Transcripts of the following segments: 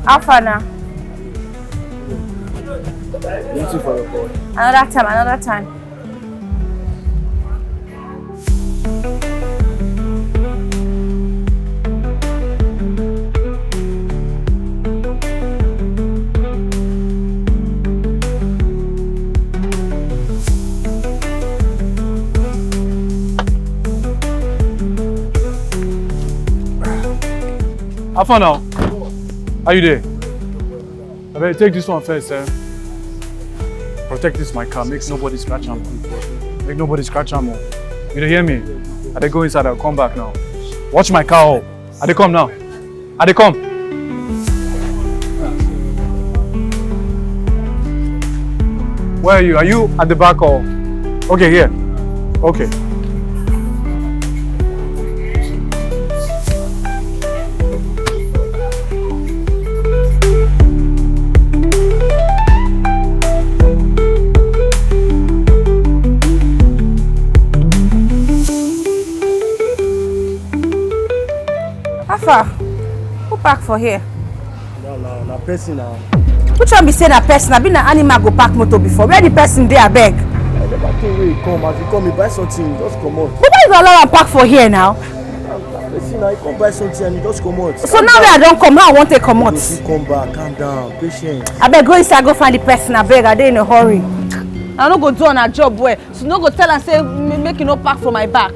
How far now? Waiting for your call. Another time. How far now? How you there? I better take this one first, eh? Protect this my car, make nobody scratch am. Make nobody scratch am. You dey hear me? I dey go inside, I'll come back now. Watch my car up. I dey come now. I dey come. Where are you? Are you at the back or? Okay, here. Okay. Who park for here? No, person now. Which one be say na person? I been an animal go park motor before. Where the person there, I beg? I never told where you come. As you come, you buy something, just come out. But why you allow am park for here now? Person now, you come buy something and you just come out. So now where I don't come, how I want to come out? You come back, calm down, patient. I beg go inside, go find the person. I beg, I dey in a hurry. I no go do on a job where, so no go tell and say make you no park for my back.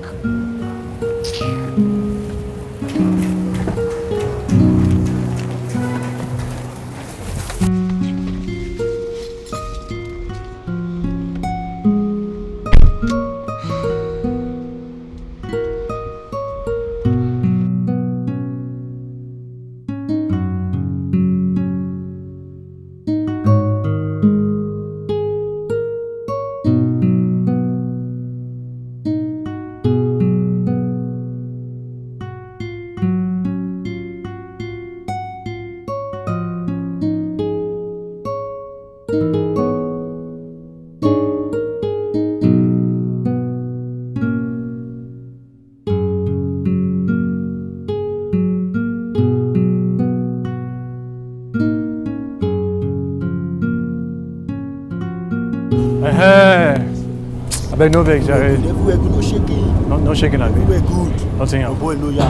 I beg no vex, Jerry. Everywhere good, no shaking. No shaking at me. Everywhere good. Nothing Your else. boy no yard.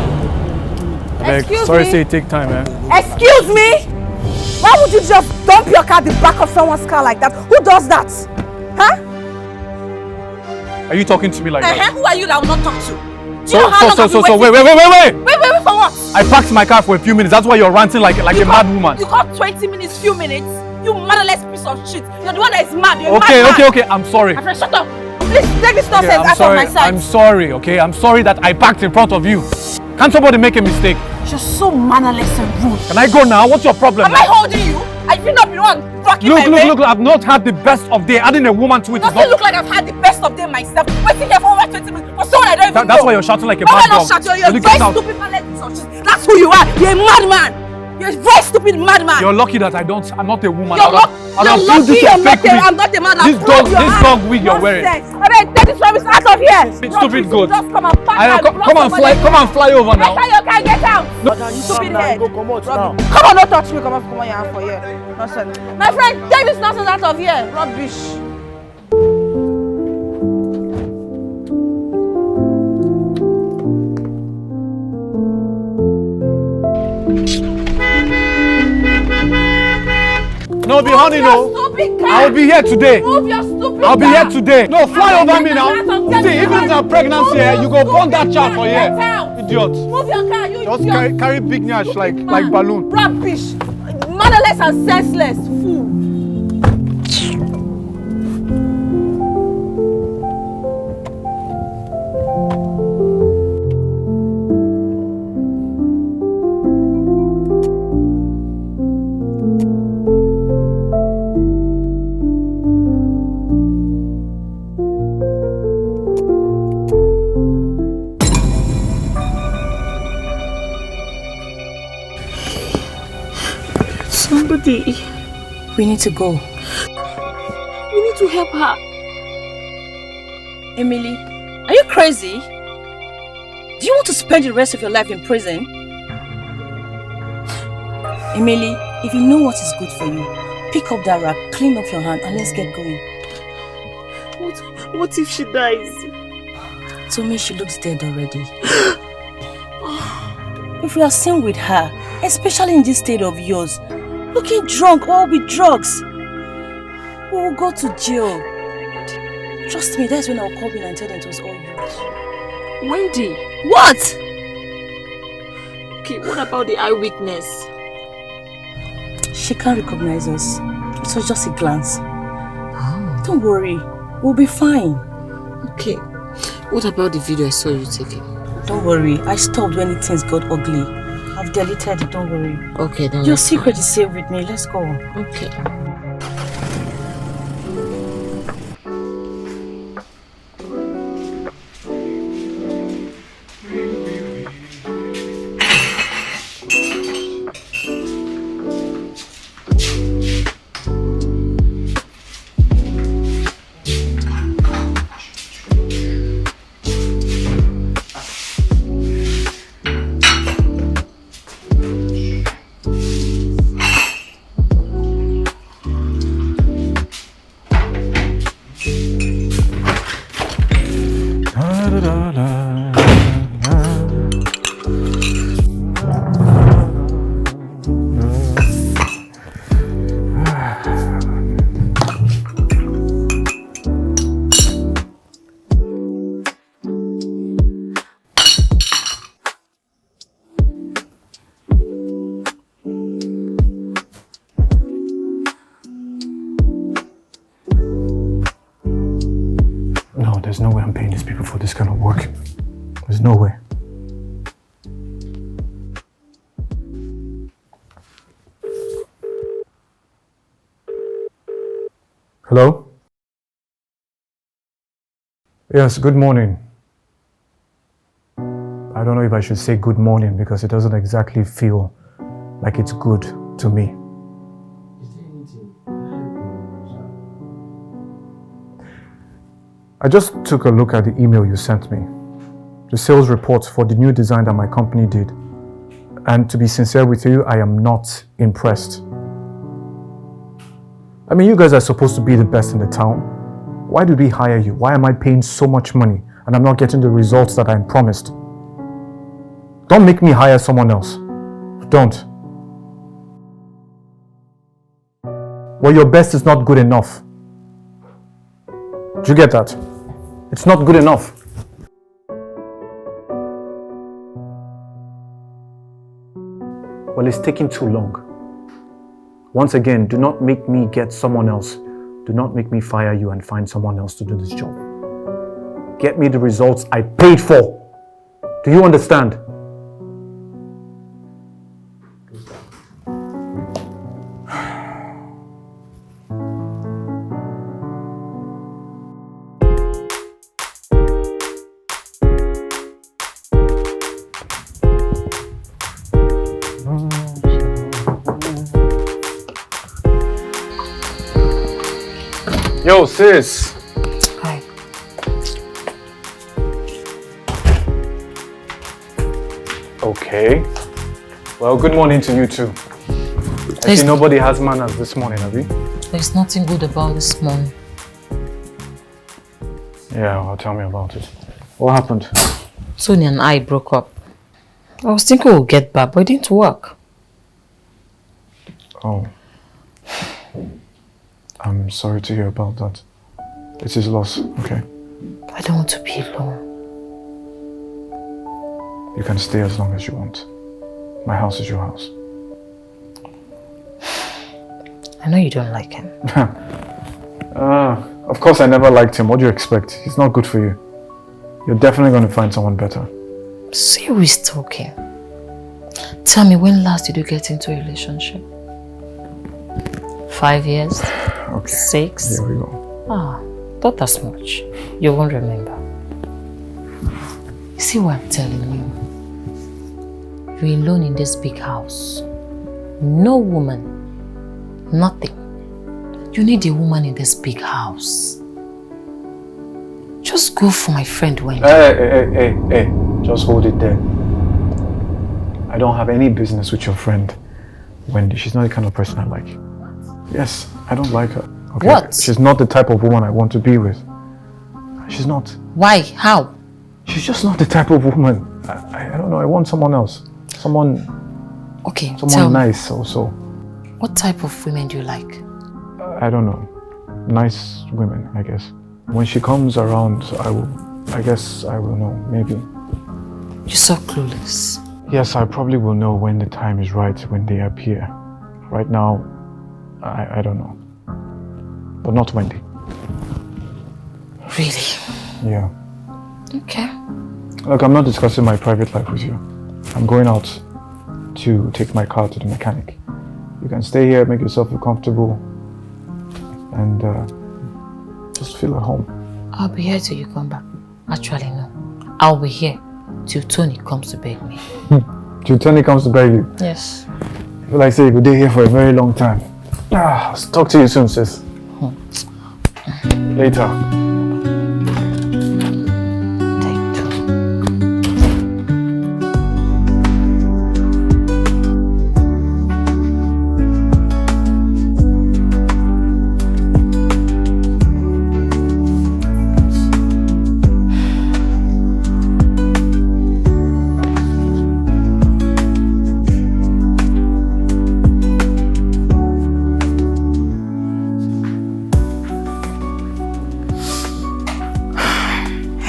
I beg, Excuse sorry me? say it take time, man. Excuse me? Why would you just dump your car at the back of someone's car like that? Who does that? Huh? Are you talking to me like that? Who are you that I will not talk to? Do you know how long I've been So, waiting? wait. Wait for what? I parked my car for a few minutes. That's why you're ranting like a mad woman. You got 20 minutes, few minutes. You motherless piece of shit. You're the one that is mad. You're Okay, mad. okay. I'm sorry. My friend, shut up. Please take this nonsense out of my sight. I'm sorry, okay? I'm sorry that I parked in front of you. Can't somebody make a mistake? You're so mannerless and rude. Can I go now? What's your problem? Am I holding you? Have you not been the one rocking my way? Look, I've not had the best of day. Adding a woman to it is Doesn't not... look like I've had the best of them myself. Waiting here for over 20 minutes for someone I don't even know. That's why you're shouting like a Why mad am I dog. not shouting? You're a Look, very get out. stupid mannerless piece of shit. That's who you are. You're a madman. You're a very stupid madman. You're lucky that I'm not a woman. You're lucky I'm not a man. This dog wig you're wearing. I mean, take this rubbish out of here. Stupid goat. Just come and pack Come and fly over now. Get out. No, Stupid head. go come out now. Come on, don't touch me. Come on your hand for here. Nonsense. My friend, take this nonsense out of here. Rubbish. No, be honey, no. I'll be here today. Move your stupid I'll be car. here today. No, fly over me now. Get See, even if I'm pregnant here, you go burn that child for here. Idiot. Move your car, you Just idiot. carry big nyash like balloon. Rubbish. Motherless and senseless. Fool. Somebody. We need to go. We need to help her. Emily, are you crazy? Do you want to spend the rest of your life in prison? Emily, if you know what is good for you, pick up that rag, clean up your hand, and let's get going. What if she dies? To me, she looks dead already. If we are seen with her, especially in this state of yours, looking drunk or with drugs, we will go to jail. Trust me, that's when I'll call in and tell them it was all you. Wendy! What? Okay, what about the eyewitness? She can't recognize us. It was just a glance. Don't worry, we'll be fine. Okay, what about the video I saw you taking? Don't worry, I stopped when things got ugly. I've deleted it, don't worry. Okay, then. Your secret is safe with me, let's go. Okay. There's no way I'm paying these people for this kind of work. There's no way. Hello? Yes, good morning. I don't know if I should say good morning because it doesn't exactly feel like it's good to me. I just took a look at the email you sent me. The sales report for the new design that my company did. And to be sincere with you, I am not impressed. I mean, you guys are supposed to be the best in the town. Why did we hire you? Why am I paying so much money and I'm not getting the results that I'm promised? Don't make me hire someone else. Don't. Well, your best is not good enough. Do you get that? It's not good enough. Well, it's taking too long. Once again, do not make me get someone else. Do not make me fire you and find someone else to do this job. Get me the results I paid for. Do you understand? Yo, sis. Hi. Okay. Well, good morning to you too. I see nobody has manners this morning, have you? There's nothing good about this morning. Yeah, well, tell me about it. What happened? Tony and I broke up. I was thinking we'll get back, but it didn't work. Oh. I'm sorry to hear about that. It's his loss, okay? I don't want to be alone. You can stay as long as you want. My house is your house. I know you don't like him. Of course I never liked him. What do you expect? He's not good for you. You're definitely going to find someone better. See who is talking. Tell me, when last did you get into a relationship? 5 years? Okay. 6? Here we go. Not as much. You won't remember. You see what I'm telling you? You're alone in this big house. No woman Nothing. You need a woman in this big house. Just go for my friend Wendy. Hey. Just hold it there. I don't have any business with your friend Wendy. She's not the kind of person I like. Yes, I don't like her. Okay? What? She's not the type of woman I want to be with. She's not. Why? How? She's just not the type of woman. I don't know. I want someone else. Someone nice also. What type of women do you like? I don't know. Nice women, I guess. When she comes around, I guess I will know, maybe. You're so clueless. Yes, I probably will know when the time is right, when they appear. Right now, I don't know. But not Wendy. Really? Yeah. Okay. Look, I'm not discussing my private life with you. I'm going out to take my car to the mechanic. You can stay here, make yourself feel comfortable, and just feel at home. I'll be here till you come back. Actually, no. I'll be here till Tony comes to beg me. Till Tony comes to beg you? Yes. I feel like say you could stay here for a very long time. I'll talk to you soon, sis. Later.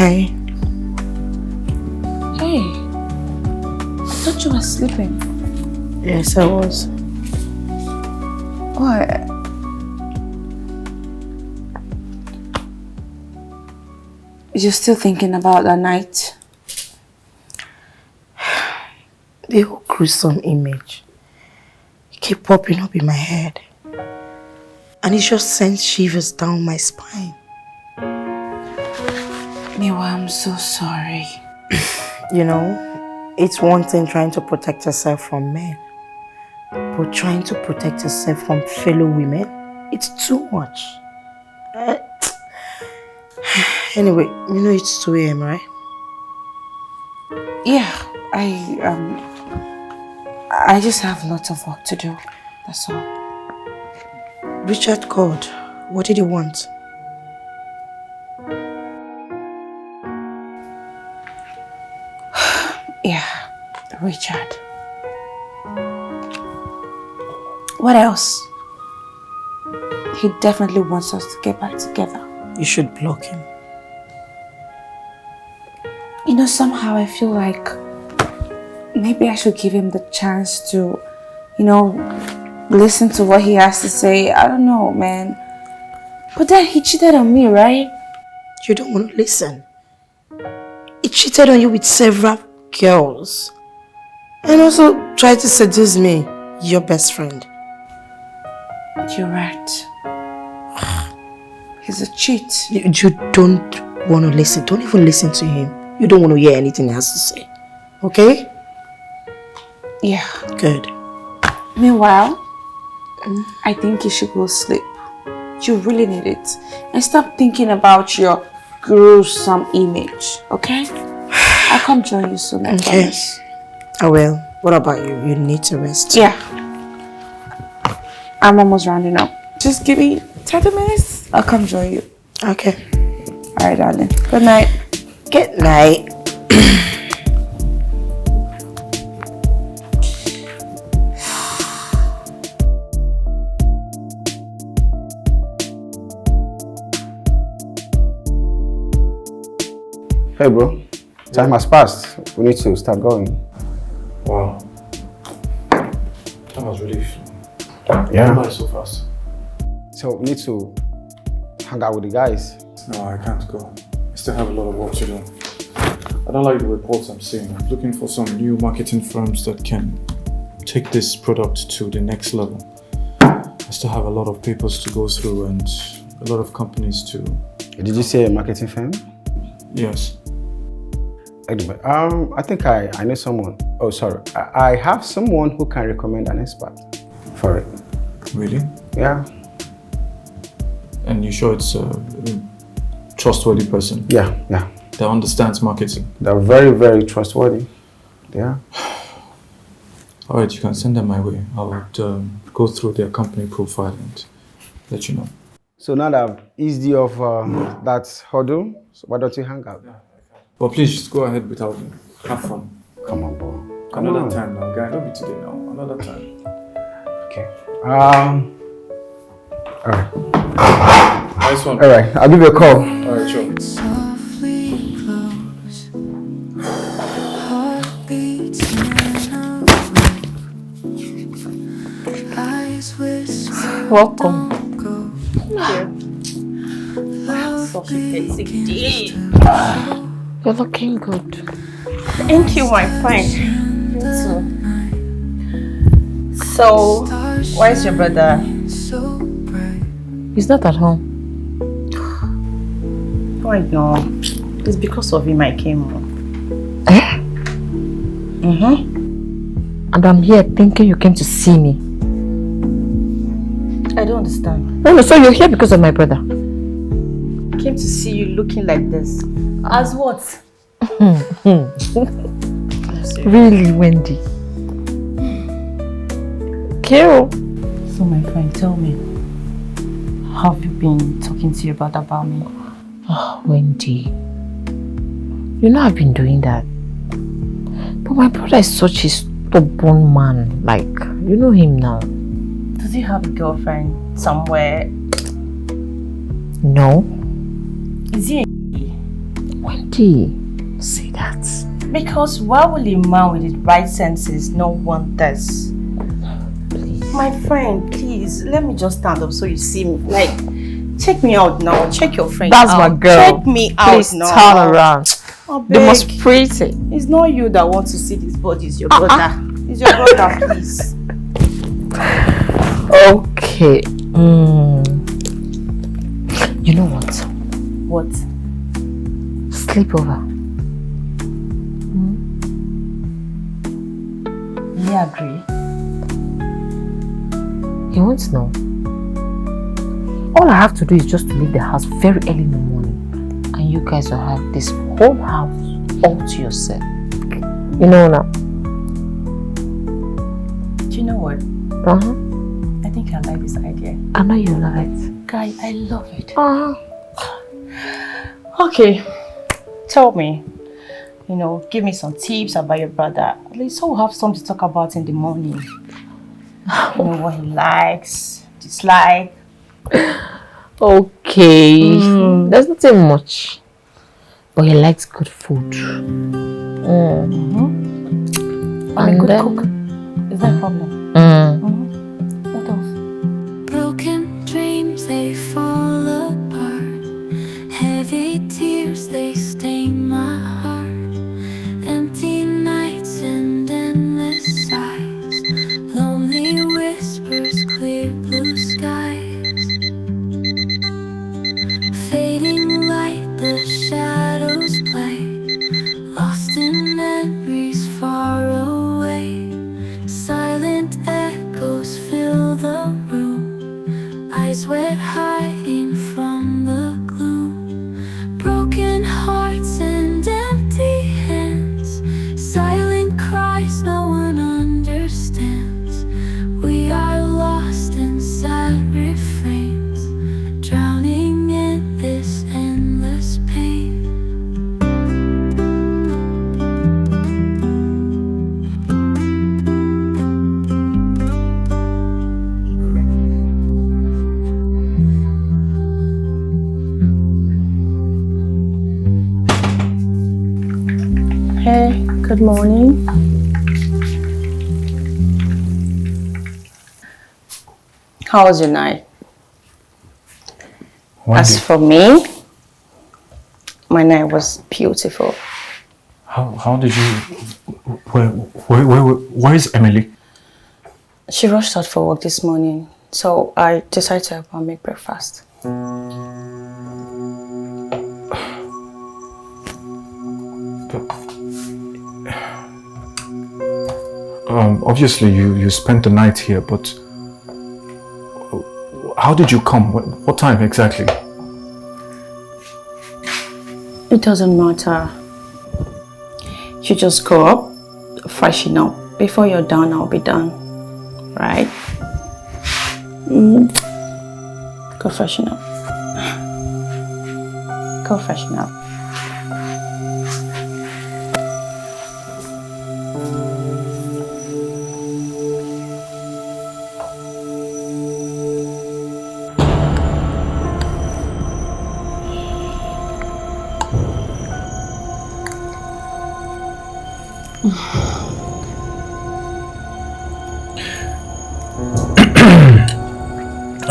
Hey. Hey. I thought you were sleeping. Yes, I was. What? You're still thinking about that night? The whole gruesome image keep popping up in my head. And it just sends shivers down my spine. Miwa, I'm so sorry. You know, it's one thing trying to protect yourself from men, but trying to protect yourself from fellow women, it's too much. Anyway, you know it's 2 a.m., right? Yeah, I just have lots of work to do. That's all. Richard called. What did he want? Yeah, Richard. What else? He definitely wants us to get back together. You should block him. You know, somehow I feel like maybe I should give him the chance to, you know, listen to what he has to say. I don't know, man. But then he cheated on me, right? You don't want to listen. He cheated on you with several girls. And also tried to seduce me, your best friend. You're right. He's a cheat. You don't want to listen. Don't even listen to him. You don't want to hear anything he has to say. Okay? Yeah. Good. Meanwhile, I think you should go sleep. You really need it. And stop thinking about your gruesome image, okay? I'll come join you soon, I promise. I will. What about you? You need to rest. Yeah. I'm almost rounding up. Just give me 30 minutes. I'll come join you. Okay. Alright, darling. Good night. Good night. Hey bro, time has passed. We need to start going. Wow. That was really Yeah. Why so fast? So we need to hang out with the guys. No, I can't go. I still have a lot of work to do. I don't like the reports I'm seeing. I'm looking for some new marketing firms that can take this product to the next level. I still have a lot of papers to go through and a lot of companies to... Did you say a marketing firm? Yes. Anyway, I think I know someone. Oh, sorry. I have someone who can recommend an expert for it. Really? Yeah. And you sure it's a trustworthy person? Yeah. That understands marketing? They're very, very trustworthy. Yeah. Alright, you can send them my way. I would go through their company profile and let you know. So now that I've eased you off that hurdle, so why don't you hang out? But please, just go ahead without me. Have fun. Come on, bro. Another time now, guy. Don't be today now. Another time. Okay. Alright. Nice one. Alright, I'll give you a call. Alright, sure. Welcome. Such a basic day. You're looking good. Thank you, my friend. You too. So, where's your brother? He's not at home. Oh, I know. It's because of him I came home. And I'm here thinking you came to see me. I don't understand. No, so you're here because of my brother. I came to see you looking like this. As what? Really, Wendy? Carol. So, my friend, tell me. How have you been talking to your brother about me? Oh, Wendy. You know I've been doing that. But my brother is such a stubborn man. Like, you know him now. Does he have a girlfriend somewhere? No. Is he? Wendy, say that. Because why will a man with his right senses not want this? Please. My friend, please, let me just stand up so you see me. Like, check me out now. Check your friend That's out. my girl. Check me out Please now. turn around. Oh, The most pretty. It's not you that wants to see this body. It's your brother. It's your brother, please. Okay. You know what? What? Sleepover. You agree? You won't know. All I have to do is just to leave the house very early in the morning. And you guys will have this whole house all to yourself. You know now? Do you know what? Uh-huh. I think I like this idea. I know you love it. Guy, I love it. Uh-huh. Okay. Tell me. You know, give me some tips about your brother. At least so we'll have something to talk about in the morning. You know what he likes, dislike. Okay. There's nothing much. But he likes good food. I'm a And good then- cook. Is that a problem? What else? Broken dreams, they fall apart. Heavy tears, they stain my heart. Empty nights and endless sighs. Lonely whispers, clear blue skies. Fading light, the shadows play. Lost in memories far away. Silent echoes fill the room. Eyes wet, hiding from the gloom. Broken hearts and empty hands. Silent cries no one understands. We are lost in sad refrains, drowning in this endless pain. Hey, good morning. How was your night? As for me, my night was beautiful. How did you... Where is Emily? She rushed out for work this morning, so I decided to help her make breakfast. Obviously you spent the night here, but How did you come? What time exactly? It doesn't matter. You just go up, freshen up. Before you're done, I'll be done. Right? Go freshen up. Go freshen up.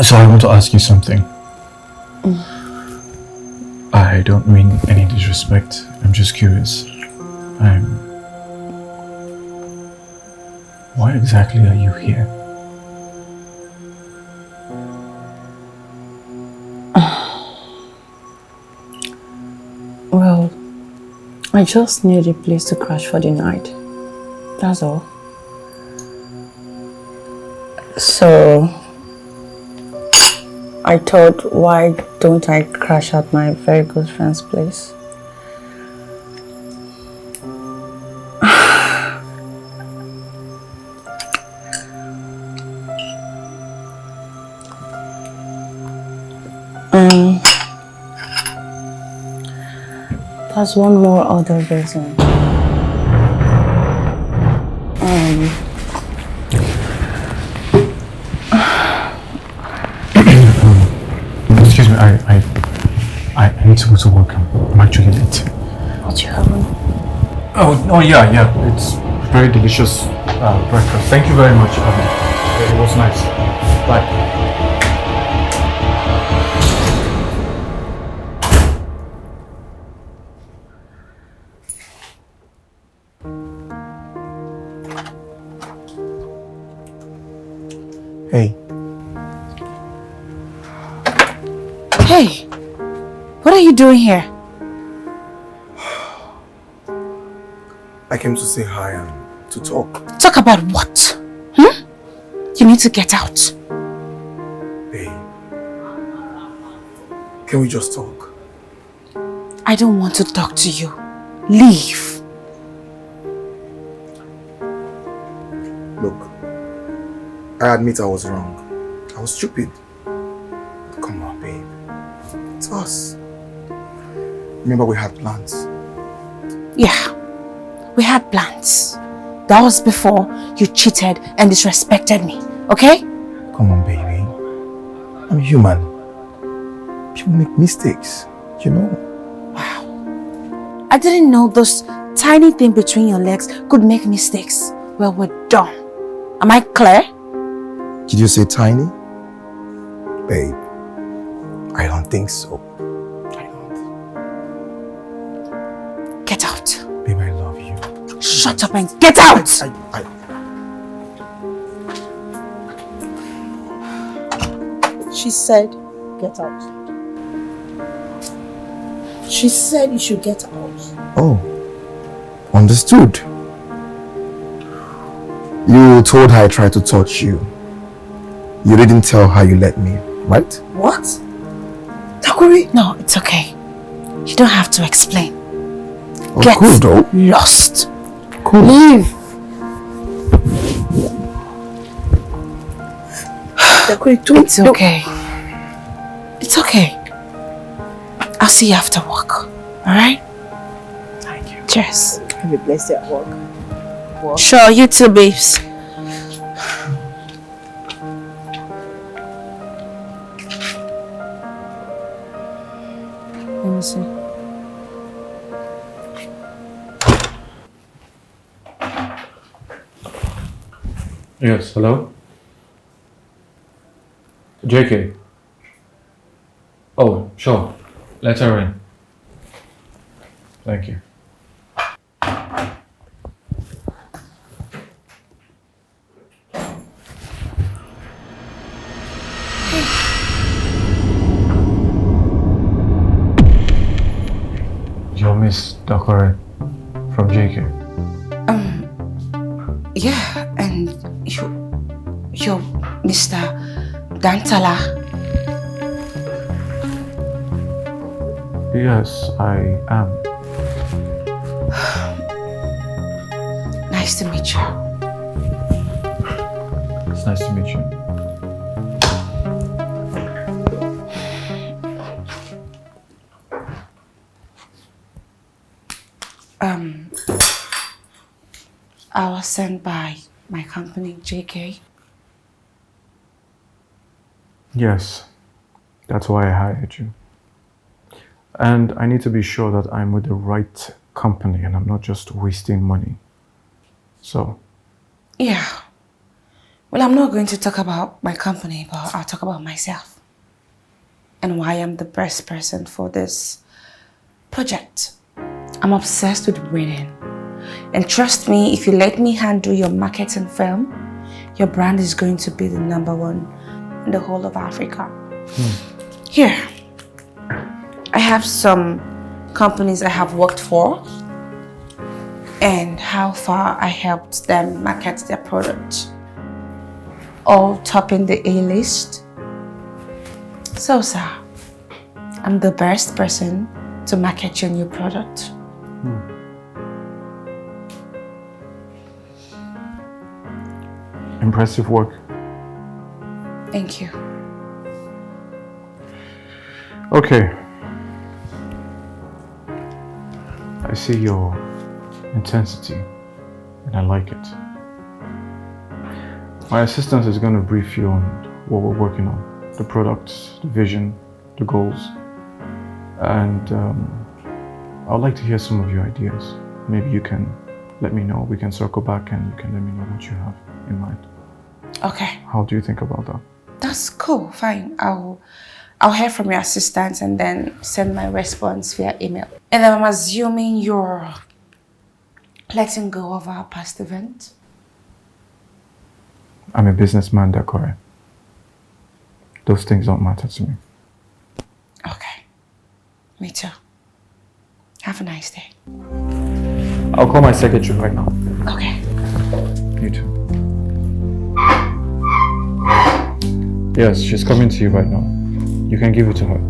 So I want to ask you something. I don't mean any disrespect. I'm just curious. Why exactly are you here? Well, I just need a place to crash for the night. That's all. So I thought, why don't I crash at my very good friend's place? There's one more other reason. Excuse me, I need to go to work. I'm actually late. What you having? Oh yeah. It's very delicious breakfast. Thank you very much. It was nice. Bye. Hey, Hey, what are you doing here? I came to say hi and to talk. Talk about what? You need to get out. Hey, can we just talk? I don't want to talk to you. Leave. Look, I admit I was wrong. I was stupid. Come on, babe. It's us. Remember we had plans. Yeah, we had plans. That was before you cheated and disrespected me, okay? Come on, baby. I'm human. People make mistakes, you know. Wow. I didn't know those tiny thing between your legs could make mistakes. Well, we're done. Am I clear? Did you say tiny? Babe, I don't think so. I don't. Get out. Babe, I love you. Shut up and get out! She said, get out. She said you should get out. Oh, understood. You told her I tried to touch you. You didn't tell her you let me, right? What? Takuri? No, it's okay. You don't have to explain. Oh, Get cool though. lost. Cool. Leave. It's okay. It's okay. I'll see you after work. Alright? Thank you. Cheers. Have a blessed day at work. Sure, you too, babes. Let me see. Yes, hello? JK? Oh, sure. Let her in. Thank you. You're Miss Dakore from JK. Yeah, and you're Mr. Dantala. Yes, I am. Nice to meet you. It's nice to meet you. I was sent by my company, JK. Yes, that's why I hired you. And I need to be sure that I'm with the right company and I'm not just wasting money. So, Yeah. Well, I'm not going to talk about my company, but I'll talk about myself. And why I'm the best person for this project. I'm obsessed with winning. And trust me, if you let me handle your marketing firm, your brand is going to be the #1 in the whole of Africa. Here, I have some companies I have worked for and how far I helped them market their product. All topping the A-list. So, sir, I'm the best person to market your new product. impressive work. Thank you. Okay. I see your intensity and I like it. My assistant is going to brief you on what we're working on, the products, the vision, the goals, and I would like to hear some of your ideas. Maybe you can let me know, we can circle back and you can let me know what you have in mind. Okay. How do you think about that? That's cool, fine. I'll hear from your assistant and then send my response via email. And I'm assuming you're letting go of our past event? I'm a businessman, Dakore. Those things don't matter to me. Okay. Me too. Have a nice day. I'll call my secretary right now. Okay. You too. Yes, she's coming to you right now. You can give it to her.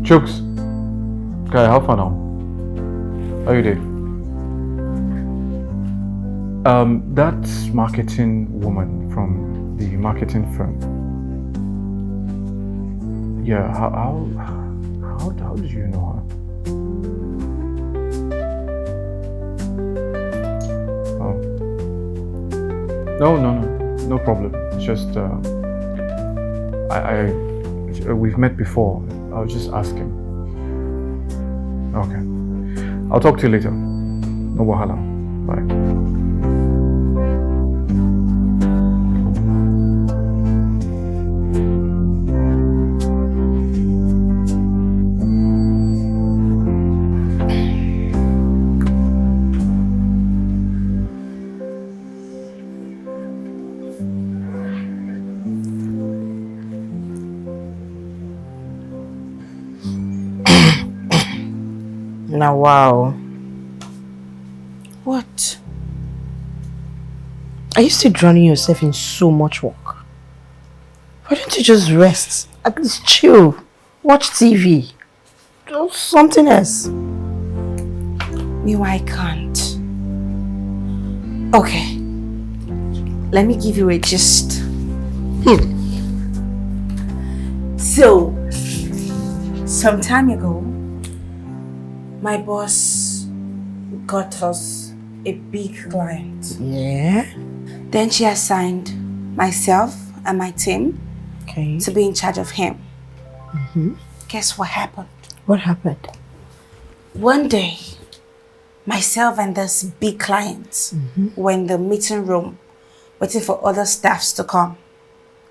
Chooks. Guy, how far now? How you doing? That marketing woman from the marketing firm. Yeah, how did you know her? Oh. No problem. It's just we've met before. I was just asking. Okay. I'll talk to you later. No wahala. Bye. Now, wow. What? Are you still drowning yourself in so much work? Why don't you just rest? At least chill. Watch TV. Do something else. Me, I can't. Okay. Let me give you a gist. So, some time ago, my boss got us a big client. Yeah. Then she assigned myself and my team to be in charge of him. Guess what happened? What happened? One day, myself and this big client were in the meeting room waiting for other staffs to come.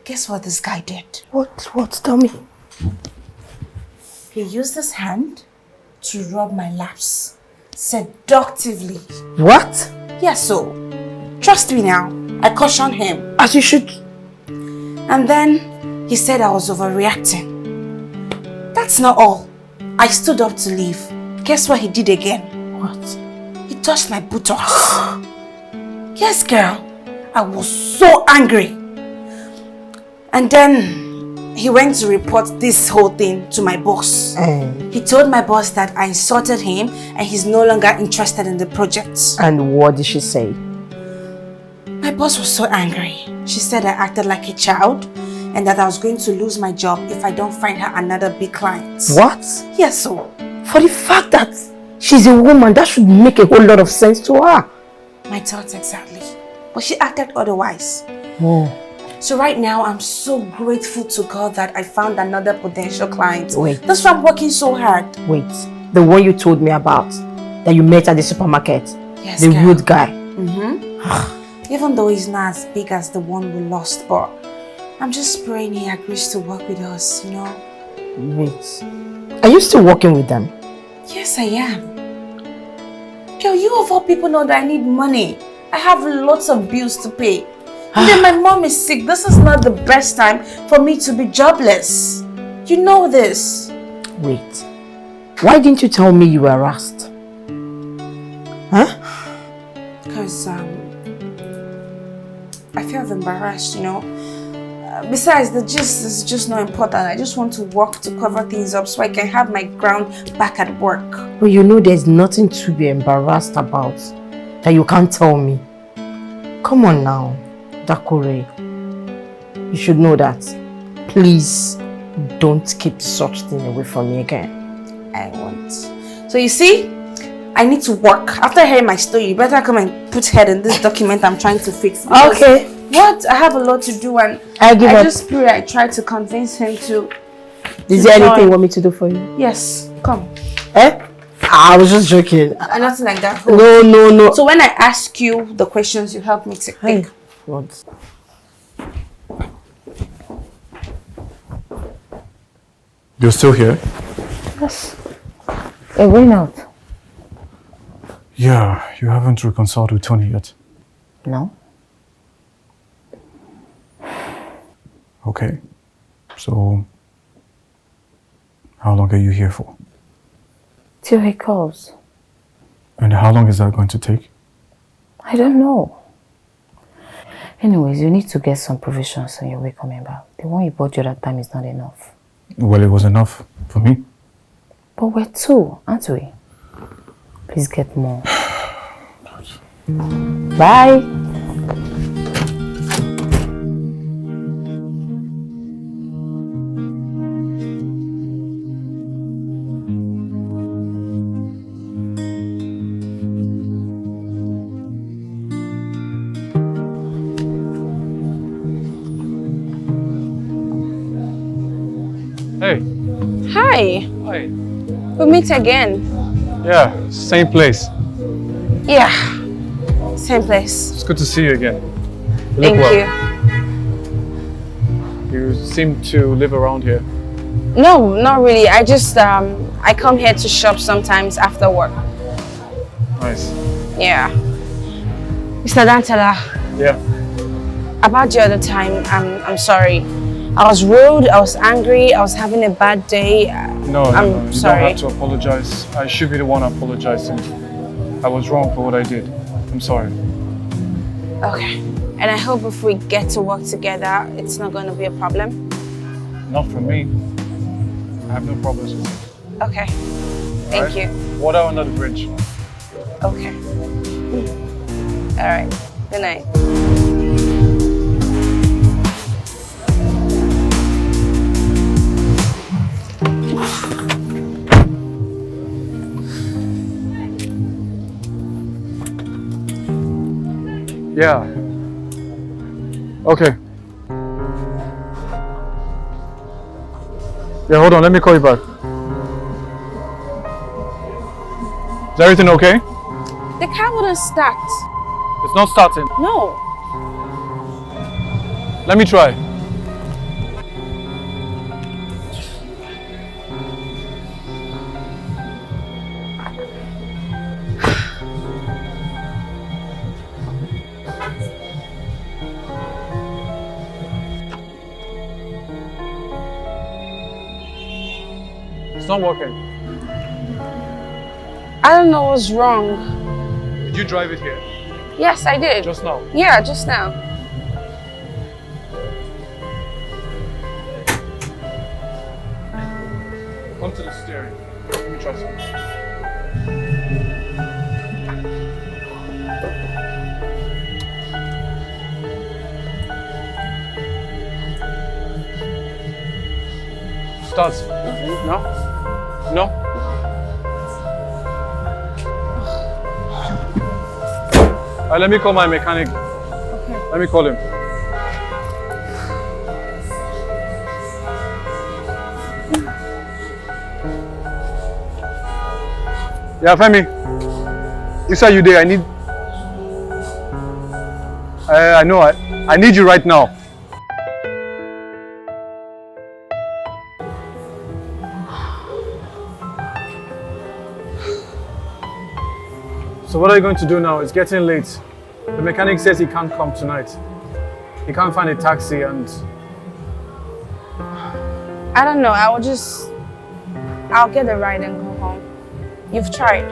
Guess what this guy did? What? Tell me. He used his hand to rub my laps seductively. What? Yes, so trust me now. I cautioned him. As you should. And then he said I was overreacting. That's not all. I stood up to leave. Guess what he did again? What? He touched my buttocks. Yes, girl. I was so angry. And then he went to report this whole thing to my boss. He told my boss that I insulted him and he's no longer interested in the project. And what did she say? My boss was so angry. She said I acted like a child and that I was going to lose my job if I don't find her another big client. What? Yes, so. For the fact that she's a woman, that should make a whole lot of sense to her. My thoughts exactly. But she acted otherwise. Oh. So right now, I'm so grateful to God that I found another potential client. Wait. That's why I'm working so hard. Wait. The one you told me about, that you met at the supermarket? Yes, the girl. rude guy? Even though he's not as big as the one we lost, but I'm just praying he agrees to work with us, you know? Wait. Are you still working with them? Yes, I am. Girl, you of all people know that I need money. I have lots of bills to pay. And then my mom is sick. This is not the best time for me to be jobless. You know this. Wait. Why didn't you tell me you were harassed? Huh? Because I feel embarrassed, you know. Besides, the gist is just not important. I just want to work to cover things up so I can have my ground back at work. Well, you know there's nothing to be embarrassed about that you can't tell me. Come on now, Dakore. You should know that. Please don't keep such thing away from me again. I won't. So you see, I need to work. After hearing my story, you better come and put head in this document I'm trying to fix. Okay. What? I have a lot to do and I just pray I try to convince him to... Is there anything you want me to do for you? Yes, come. Eh? I was just joking. Nothing like that. No. So when I ask you the questions, you help me to think. What? You're still here? Yes. It went out. Yeah, you haven't reconciled with Tony yet. No. Okay. So, how long are you here for? Till he calls. And how long is that going to take? I don't know. Anyways, you need to get some provisions on your way coming back. The one you bought you that time is not enough. Well, it was enough for me. But we're two, aren't we? Please get more. Bye. Hey. Hi. Hi. We meet again. Yeah, same place. Yeah. Same place. It's good to see you again. You Thank look well. you. You seem to live around here. No, not really. I just, I come here to shop sometimes after work. Nice. Yeah. Mr. Dantala. Yeah. About the other time, I'm sorry. I was rude, I was angry, I was having a bad day. No, I'm you sorry. don't have to apologize. I should be the one apologizing. I was wrong for what I did. I'm sorry. Okay. And I hope if we get to work together, it's not going to be a problem. Not for me. I have no problems with it. Okay. Thank you. Water under the bridge. Okay. All right. Good night. Yeah. Okay. Yeah, hold on. Let me call you back. Is everything okay? The car wouldn't start. It's not starting. No. Let me try. It's not working. I don't know what's wrong. you drive it here? Yes, I did. Just now? Yeah, just now. Come to the steering. Let me try something. Start. No? No? Let me call my mechanic. Okay. Let me call him. Yeah, Femi. You said you there. I need. I know. I need you right now. So what are you going to do now? It's getting late. The mechanic says he can't come tonight. He can't find a taxi and... I don't know. I'll get a ride and go home. You've tried.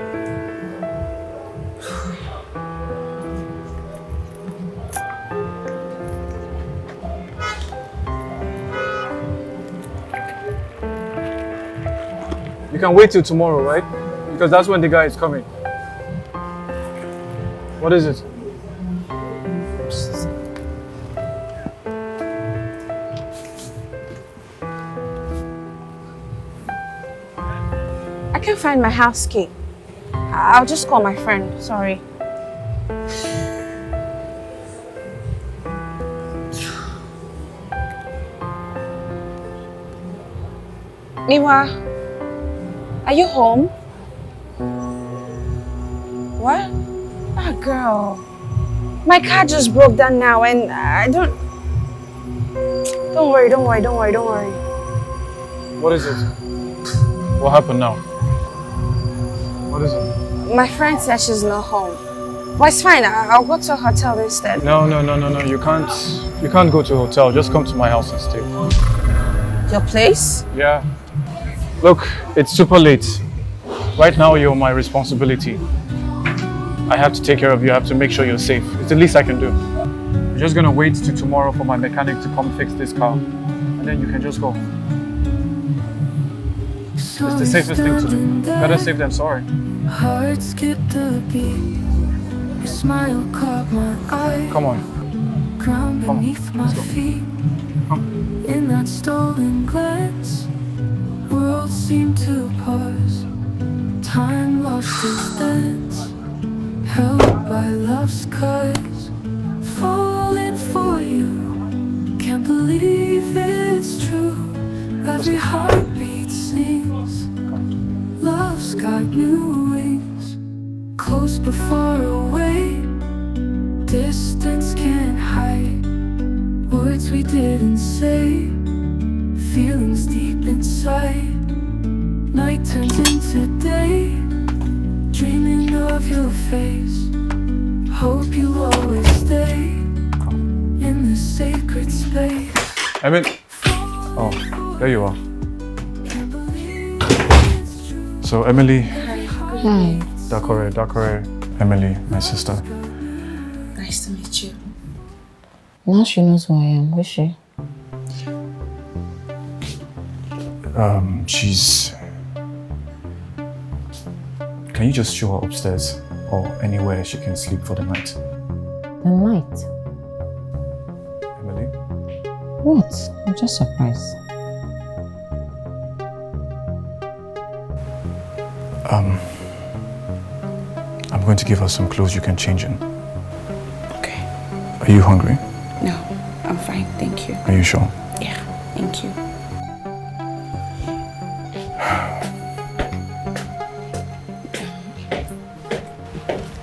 You can wait till tomorrow, right? Because that's when the guy is coming. What is it? I can't find my house key. I'll just call my friend. Sorry. Miwa, are you home? What? Ah, girl. My car just broke down now and I don't... Don't worry. What is it? What happened now? What is it? My friend said she's not home. But it's fine. I'll go to a hotel instead. No. You can't go to a hotel. Just come to my house and stay. Your place? Yeah. Look, it's super late. Right now, you're my responsibility. I have to take care of you. I have to make sure you're safe. It's the least I can do. I'm just gonna wait till tomorrow for my mechanic to come fix this car. And then you can just go. It's the safest thing to do. Better safe than sorry. Heart skipped a beat. Your smile caught my eye. Come on. Ground beneath my feet. Come. In that stolen glance, worlds seemed to pause. Time lost its dance. Held by love's cause. Falling for you. Can't believe it's true. Every heartbeat sings. Love's got new wings. Close but far away. Distance can't hide. Words we didn't say. Feelings deep inside. Night turns into day. Dreaming of your face. Hope you always stay in this sacred space. Oh, there you are. So Emily. Hi. Dakore, Emily, my sister. Nice to meet you. Now she knows who I am. Who's she? She's... Can you just show her upstairs or anywhere she can sleep for the night? The night? Emily? What? I'm just surprised. I'm going to give her some clothes you can change in. Okay. Are you hungry? No, I'm fine, thank you. Are you sure? Yeah, thank you.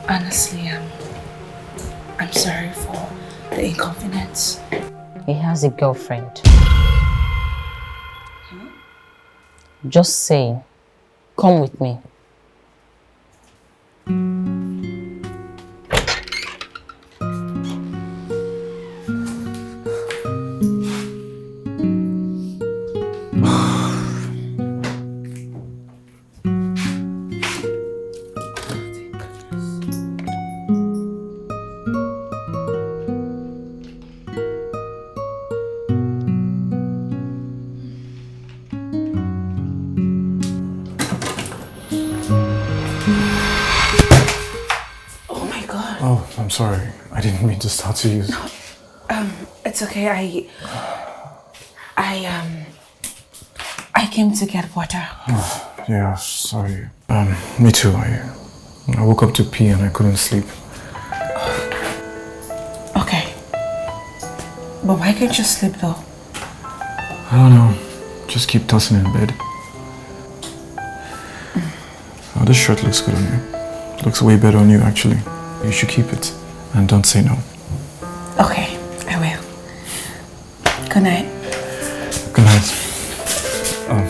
Honestly, I'm sorry for the inconvenience. He has a girlfriend. Just saying. Come with me. I'm sorry. I didn't mean to start to use. It's okay. I came to get water. Yeah, sorry. Me too. I woke up to pee and I couldn't sleep. Okay. But why can't you sleep though? I don't know. Just keep tossing in bed. Oh, this shirt looks good on you. Looks way better on you, actually. You should keep it. And don't say no. Okay, I will. Good night. Good night.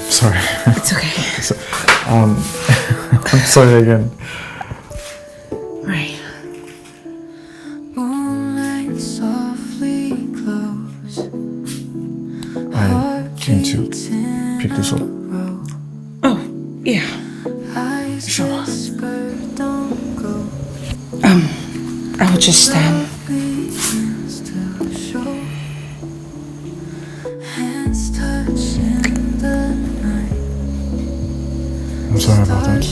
Sorry. It's okay. I'm sorry again. Right. Moonlight softly glows. I came to pick this up. Oh, yeah. Sure. I will just stand. I'm sorry about that.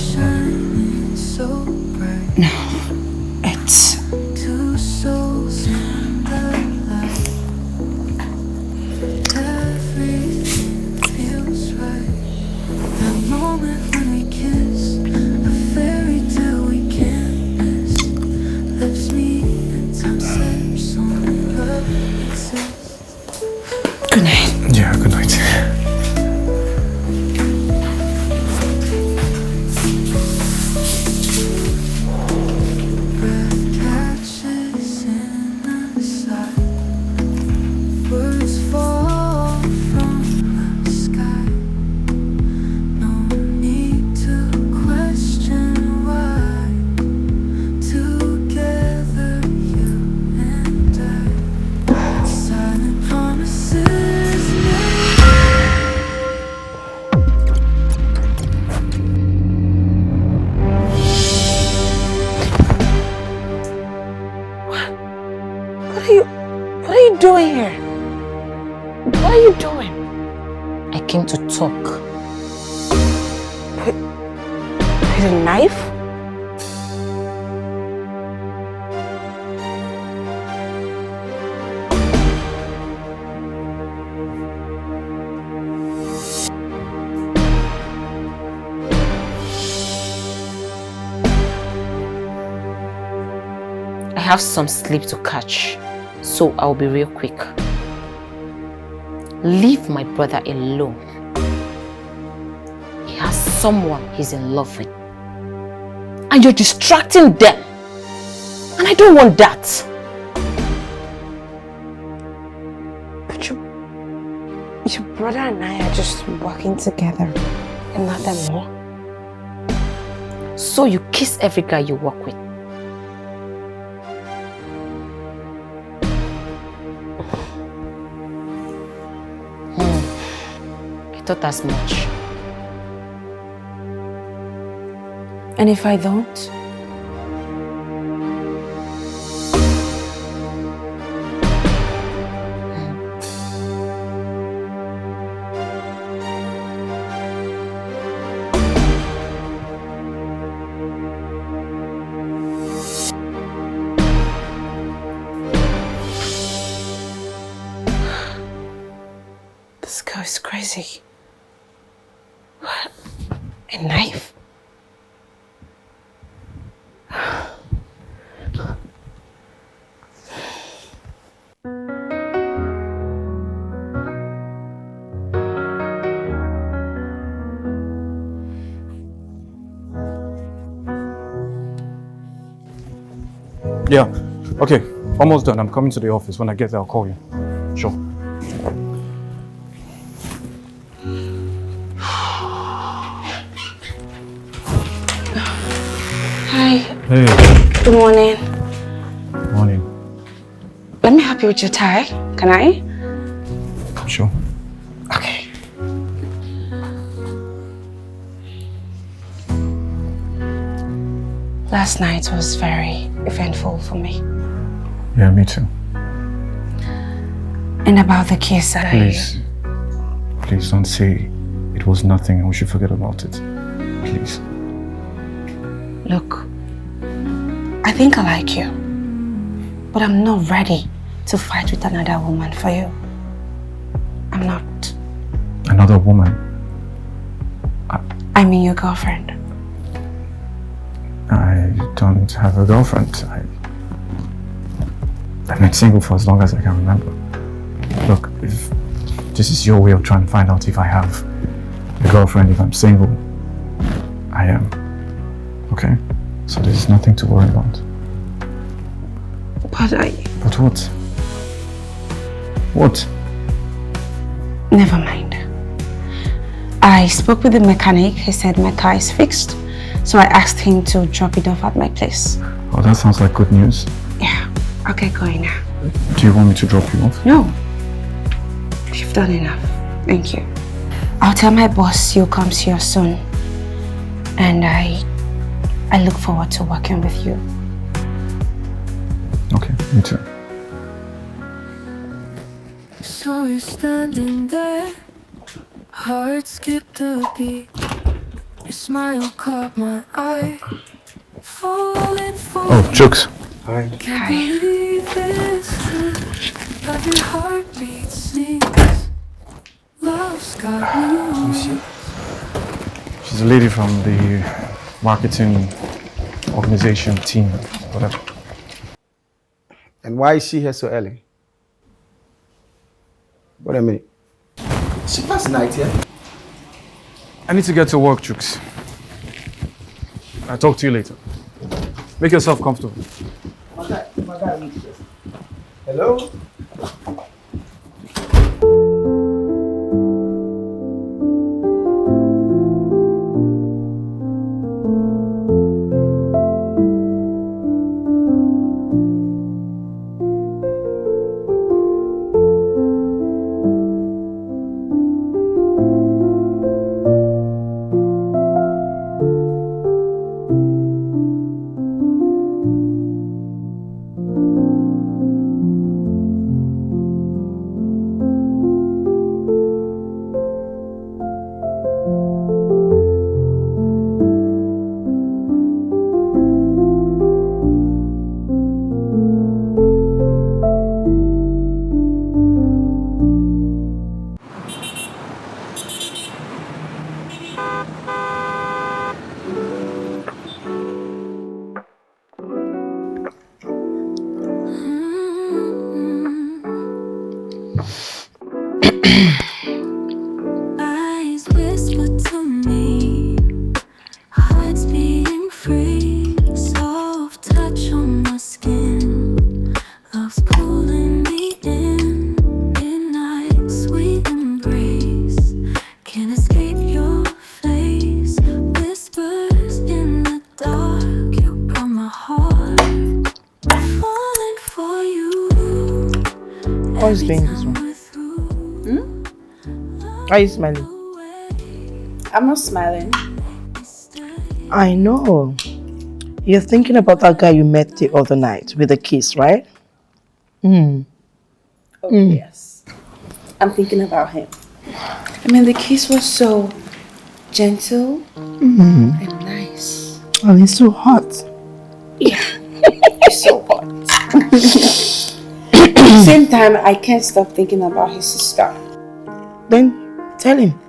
No, it's... Two souls in the light. Everything feels right. That moment when we kiss, a fairy tale we can't miss. Lips meet and time slips on love exists. Good night. Yeah, good night. Catches in the side. Words fall from the sky. No need to question why. Together, you and I. Silent promises made. What are you doing here? What are you doing? I came to talk. With a knife? I have some sleep to catch, so I'll be real quick. Leave my brother alone. He has someone he's in love with. And you're distracting them. And I don't want that. But your brother and I are just working together and nothing more. So you kiss every guy you work with. I thought as much. And if I don't? This girl is crazy. What? A knife? Yeah. Okay. Almost done. I'm coming to the office. When I get there, I'll call you. Sure. Hi. Hey. Good morning. Morning. Let me help you with your tie. Can I? Sure. Okay. Last night was very eventful for me. Yeah, me too. And about the kiss that Please don't say it was nothing and we should forget about it. Please. Look, I think I like you. But I'm not ready to fight with another woman for you. I'm not. Another woman? I mean your girlfriend. I don't have a girlfriend. I've been single for as long as I can remember. Look, if this is your way of trying to find out if I have a girlfriend, if I'm single, I am. Okay? So there's nothing to worry about. But what? What? Never mind. I spoke with the mechanic. He said my car is fixed. So I asked him to drop it off at my place. Oh, that sounds like good news. Yeah, I'll get going now. Do you want me to drop you off? No. You've done enough. Thank you. I'll tell my boss you'll come here soon. And I look forward to working with you. Okay, me too. So you're standing there, heart skipped a beat. Your smile caught my eye, falling for Oh, Jukes. Hi. Can't believe it's true. Every heartbeat sneaks. Love's got you. She's a lady from the marketing organization team, whatever. And why is she here so early? Wait a minute. She passed night here? I need to get to work, Jukes. I'll talk to you later. Make yourself comfortable. Hello? Eyes whisper to me, hearts beating free, soft touch on my skin, love's pulling me in, midnight sweet embrace, can't escape your face, whispers in the dark, you got my heart falling for you. What's doing this one? Why are you smiling? I'm not smiling. I know. You're thinking about that guy you met the other night with a kiss, right? Yes. I'm thinking about him. I mean, the kiss was so gentle and nice. Oh, he's so hot. Yeah, it's so hot. At the same time, I can't stop thinking about his sister. Then tell him.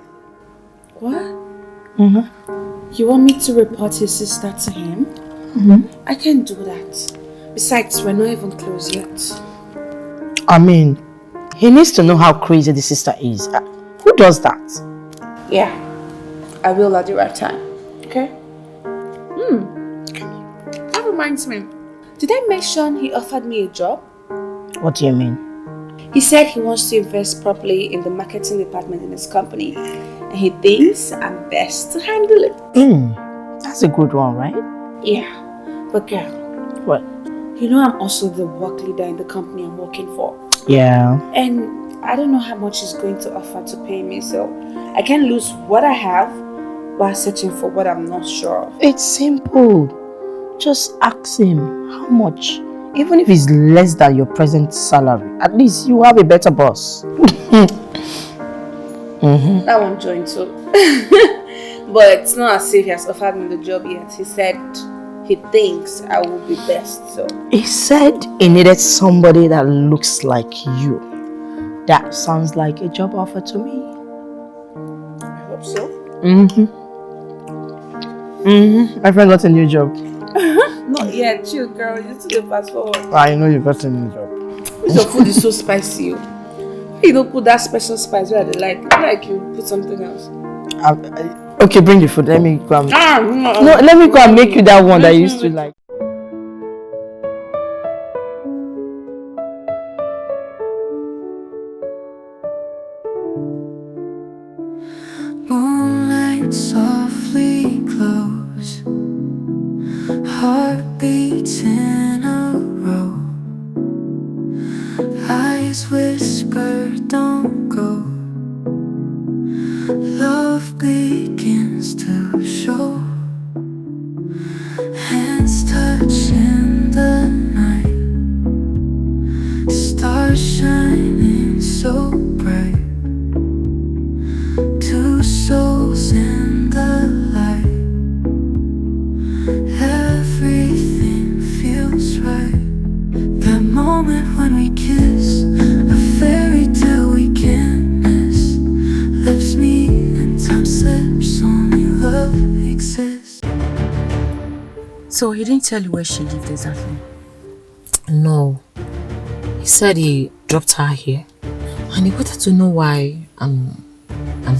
What? You want me to report his sister to him? I can't do that. Besides, we're not even close yet. I mean, he needs to know how crazy the sister is. Who does that? Yeah, I will at the right time. Okay? That reminds me. Did I mention he offered me a job? What do you mean? He said he wants to invest properly in the marketing department in his company. And he thinks I'm best to handle it. That's a good one, right? Yeah, but girl. What? You know I'm also the work leader in the company I'm working for. Yeah. And I don't know how much he's going to offer to pay me, so I can't lose what I have while searching for what I'm not sure of. It's simple. Just ask him how much. Even if it's less than your present salary, at least you have a better boss. That one joined too. But it's not as if he has offered me the job yet. He said he thinks I will be best. So He said he needed somebody that looks like you. That sounds like a job offer to me. I hope so. My friend got a new job. Not yet, chill girl. You took the fast forward. I know you got a new job. Your food is so spicy. You don't put that special spice where they like you put something else. Okay, bring the food. Let me go and... No, let me go and make you that one that you used to like. Moonlight softly glows, heartbeats in a row, eyes whisper, don't go. Love begins to show, hands touch in the night, stars shining so bright, two souls in the light, everything feels right. That moment when we kiss, a fairy tale we can't miss, lips meet and time slips, only love exists. So he didn't tell you where she lived exactly? No. He said he dropped her here, and he wanted to know why I'm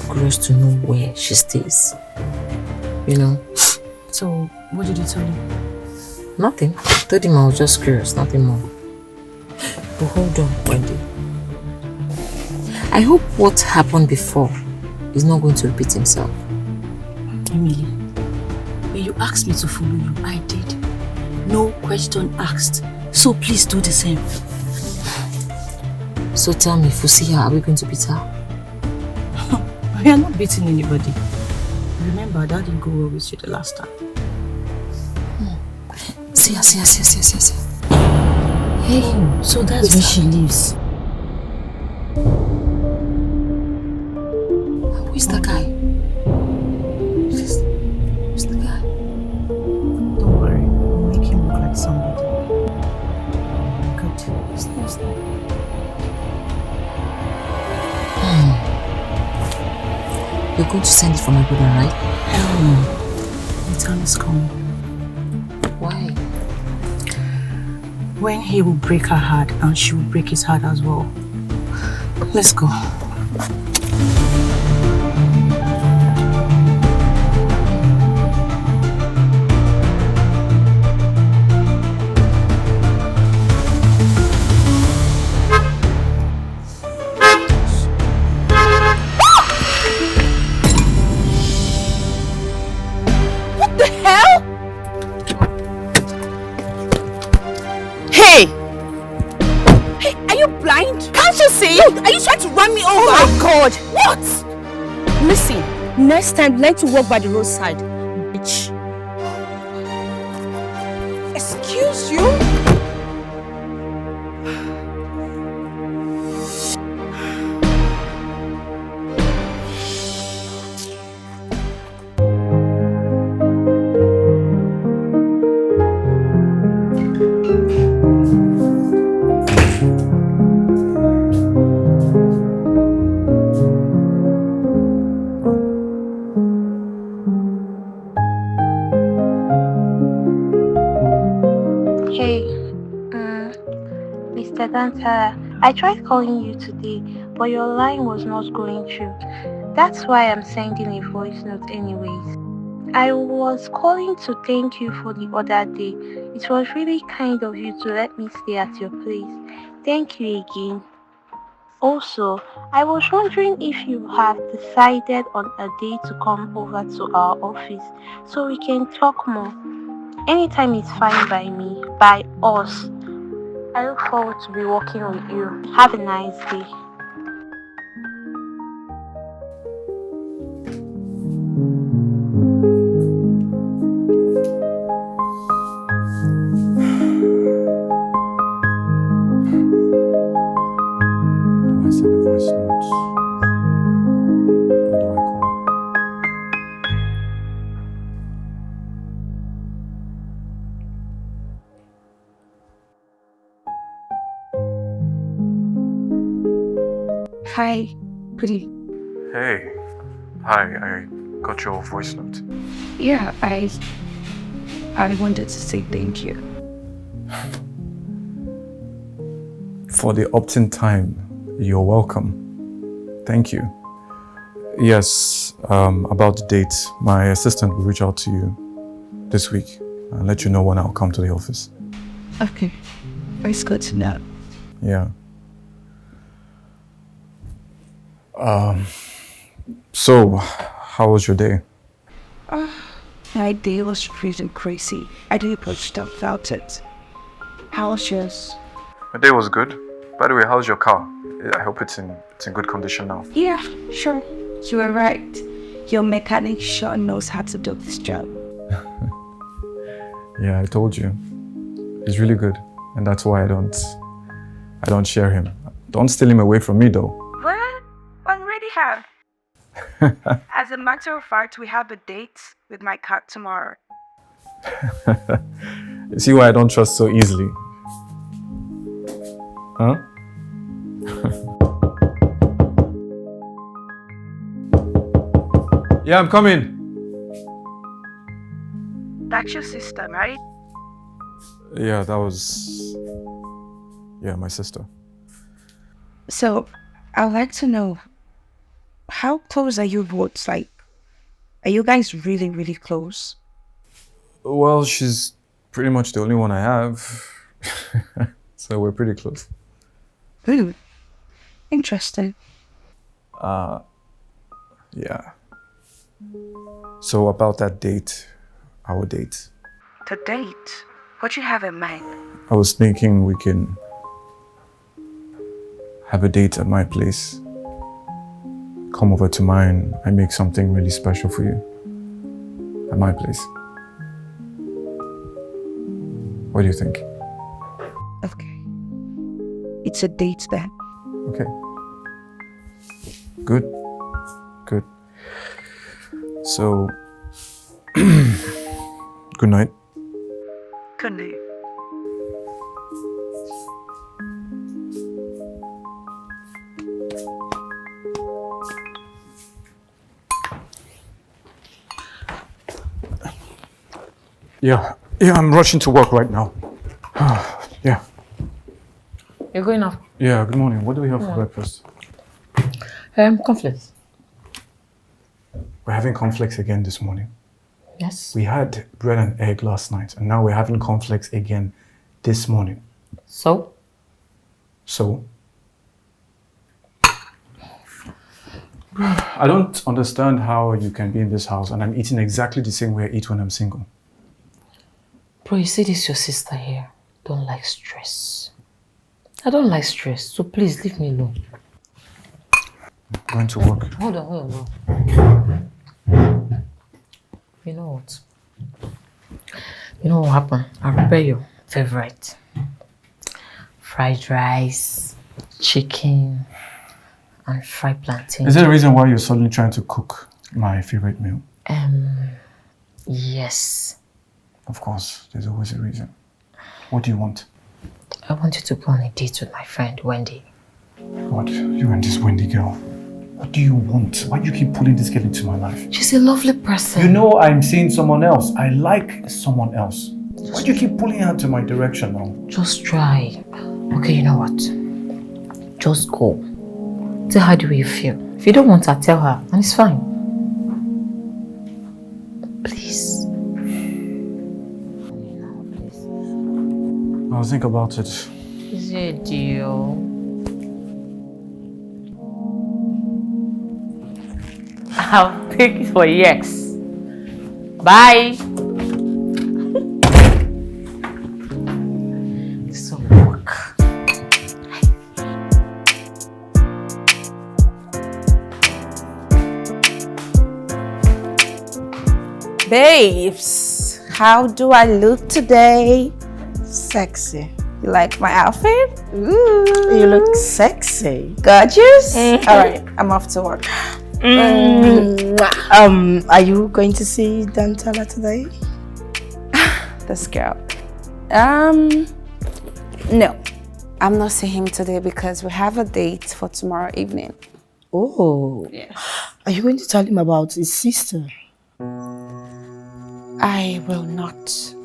curious to know where she stays. You know? So what did he tell you? Nothing. I told him I was just curious, nothing more. But hold on, Wendy. I hope what happened before is not going to repeat himself. Emily, when you asked me to follow you, I did. No question asked. So please do the same. So tell me, if we see her, are we going to beat her? We are not beating anybody. Remember, that didn't go well with you the last time. See her. Hey, so that's where she lives. Who is that guy? Who's the guy? Don't worry, we'll make him look like somebody. Good. You're going to send it for my brother, right? Hell no. The time is coming. Why? When he will break her heart and she will break his heart as well. Let's go. Next time, learn to walk by the roadside, bitch. Excuse you? I tried calling you today, but your line was not going through. That's why I'm sending a voice note anyways. I was calling to thank you for the other day. It was really kind of you to let me stay at your place. Thank you again. Also, I was wondering if you have decided on a day to come over to our office so we can talk more. Anytime is fine by me, by us. I look forward to be working with you. Have a nice day. Do I send a voice note? Or do I call? Hi, pretty. Hey. Hi, I got your voice note. Yeah, I wanted to say thank you. For the opt-in time, you're welcome. Thank you. Yes, about the date, my assistant will reach out to you this week and let you know when I'll come to the office. Okay, it's good to know. Yeah. So, how was your day? My day was pretty crazy. I did much stuff about it. How was yours? My day was good. By the way, how's your car? I hope it's in good condition now. Yeah, sure. You were right. Your mechanic sure knows how to do this job. Yeah, I told you. He's really good, and that's why I don't share him. Don't steal him away from me, though. What? I already have. As a matter of fact, we have a date with my cat tomorrow. You see why I don't trust so easily? Huh? Yeah, I'm coming. That's your sister, right? Yeah, that was... Yeah, my sister. So, I'd like to know, how close are you both? Like, are you guys really, really close? Well, she's pretty much the only one I have. So we're pretty close. Ooh, interesting. Yeah. So about that date, our date. The date? What you have in mind? I was thinking we can have a date at my place. Come over to mine. I make something really special for you. At my place. What do you think? Okay. It's a date then. Okay. Good. Good. So, good night. Good night. Yeah, I'm rushing to work right now. Yeah. You're going off? Yeah, good morning. What do we have for breakfast? Cornflakes. We're having cornflakes again this morning. Yes. We had bread and egg last night, and now we're having cornflakes again this morning. So? So? I don't understand how you can be in this house and I'm eating exactly the same way I eat when I'm single. Bro, you see this your sister here. Don't like stress. I don't like stress, so please leave me alone. I'm going to work. Hold on. You know what? You know what happened? I'll prepare your favorite. Fried rice, chicken, and fried plantain. Is there a reason why you're suddenly trying to cook my favorite meal? Yes. Of course, there's always a reason. What do you want? I want you to go on a date with my friend, Wendy. What? You and this Wendy girl. What do you want? Why do you keep pulling this girl into my life? She's a lovely person. You know I'm seeing someone else. I like someone else. Why do you keep pulling her to my direction now? Just try. Okay, you know what? Just go. Tell her the way you feel. If you don't want her, tell her, and it's fine. Please. I'll think about it. Is it a deal? I'll take it for yes. Bye. So work. Babes, how do I look today? Sexy. You like my outfit? Ooh. You look sexy. Gorgeous? Alright, I'm off to work. Are you going to see Dantala today? This girl. No. I'm not seeing him today because we have a date for tomorrow evening. Oh. Yes. Are you going to tell him about his sister? I will not.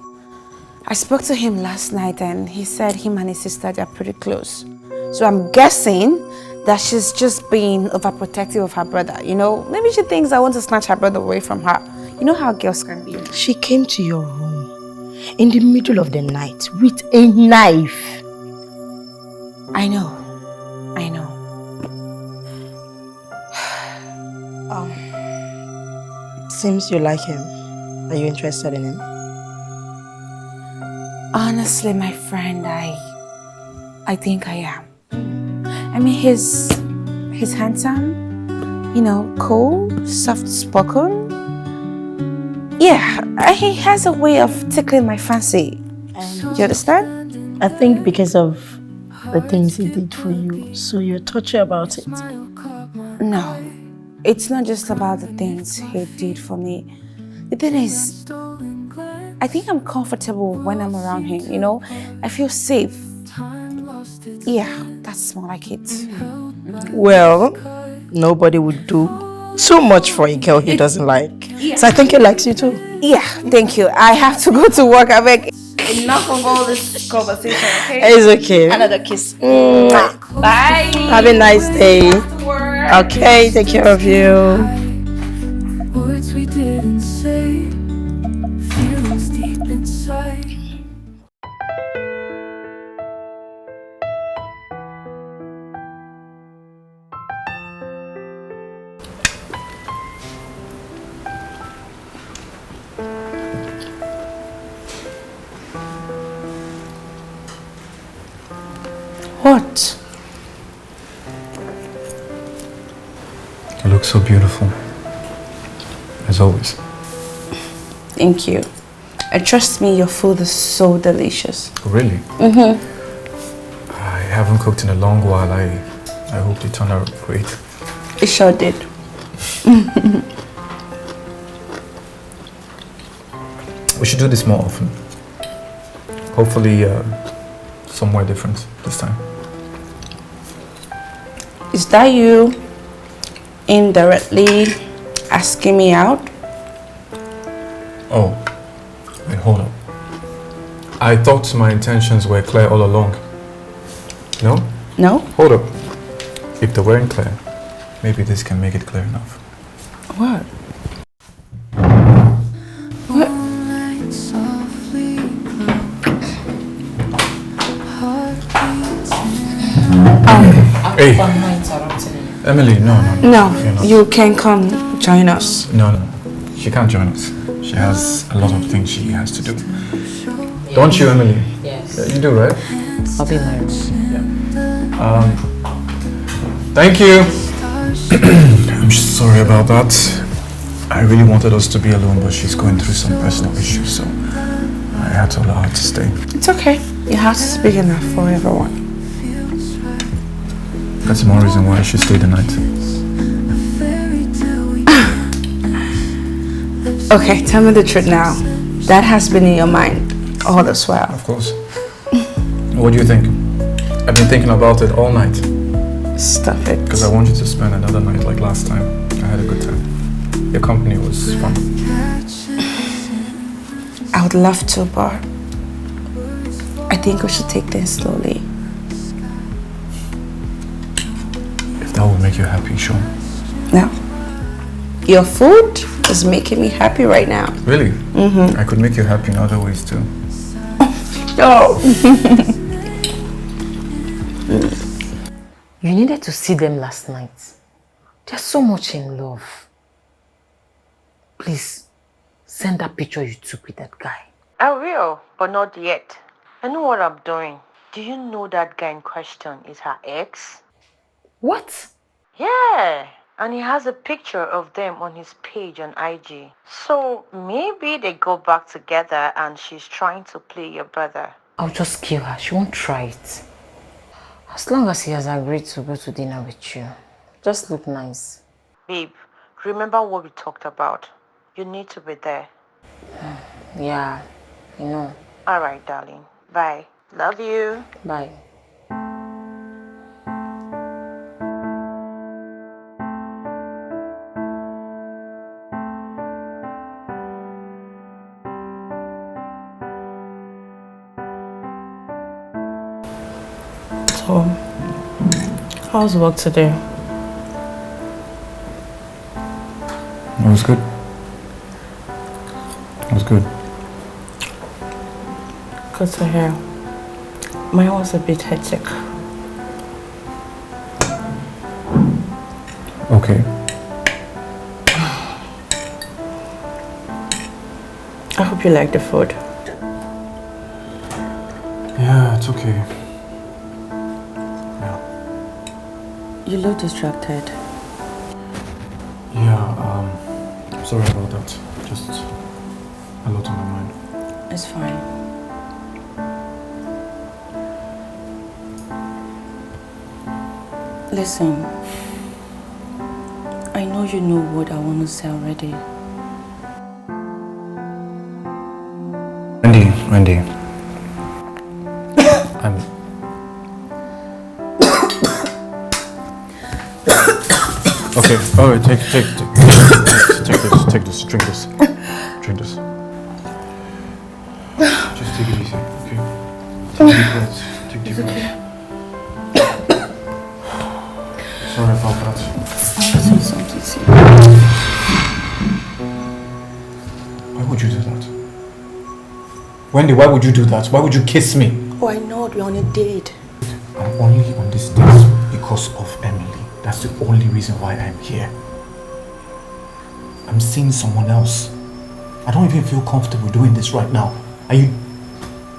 I spoke to him last night and he said him and his sister are pretty close. So I'm guessing that she's just being overprotective of her brother. You know, maybe she thinks I want to snatch her brother away from her. You know how girls can be. She came to your room in the middle of the night with a knife. I know. I know. Seems you like him. Are you interested in him? Honestly, my friend, I think I am. I mean, he's handsome, you know, cool, soft-spoken. Yeah, he has a way of tickling my fancy. Do you understand? I think because of the things he did for you, so you're touchy about it. No, it's not just about the things he did for me. The thing is, I think I'm comfortable when I'm around him, you know? I feel safe. Yeah, that's more like it. Well, nobody would do too much for a girl he doesn't like. Yeah. So I think he likes you too. Yeah, thank you. I have to go to work. I beg. Enough of all this conversation, okay? It's okay. Another kiss. Mwah. Bye. Have a nice day. Okay, take care of you. Words we didn't say, feelings deep inside. What? You look so beautiful. As always. Thank you. And trust me, your food is so delicious. Really? Mm-hmm. I haven't cooked in a long while. I hope it turned out great. It sure did. We should do this more often. Hopefully, somewhere different this time. Is that you indirectly asking me out? Oh, wait, hold up. I thought my intentions were clear all along. No? No? Hold up. If they weren't clear, maybe this can make it clear enough. What? Hey, Emily, no. No, you can come join us. No, she can't join us. She has a lot of things she has to do. Don't you, Emily? Yes. Yeah, you do, right? I'll be in my room. Yeah. Thank you. I'm just sorry about that. I really wanted us to be alone, but she's going through some personal issues, so I had to allow her to stay. It's okay. Your house is big enough for everyone. That's more reason why I should stay the night. Okay, tell me the truth now. That has been in your mind all this while. Of course. What do you think? I've been thinking about it all night. Stop it. Because I want you to spend another night like last time. I had a good time. Your company was fun. I would love to, but I think we should take things slowly. If that would make you happy, sure. No. Your food is making me happy right now. Really? Mm-hmm. I could make you happy in other ways too. Oh. You needed to see them last night. They're so much in love. Please, send that picture you took with that guy. I will, but not yet. I know what I'm doing. Do you know that guy in question is her ex? What? Yeah, and he has a picture of them on his page on IG. So maybe they go back together and she's trying to play your brother. I'll just kill her. She won't try it. As long as he has agreed to go to dinner with you. Just look nice. Babe, remember what we talked about. You need to be there. Yeah, I know. Alright, darling. Bye. Love you. Bye. So, how's work today? It was good. It was good. Good to hear. Mine was a bit hectic. Okay. I hope you like the food. Yeah, it's okay. You look distracted. Yeah, sorry about that. Just a lot on my mind. It's fine. Listen, I know you know what I want to say already. Wendy. Okay, alright, take this, drink this. Just take it easy, okay? Take deep breaths, take deep breaths. Sorry about that. I'll say something to you. Why would you do that? Wendy, why would you do that? Why would you kiss me? Oh, I know we're on a date. I'm only on this date because of Emily. That's the only reason why I'm here. I'm seeing someone else. I don't even feel comfortable doing this right now. And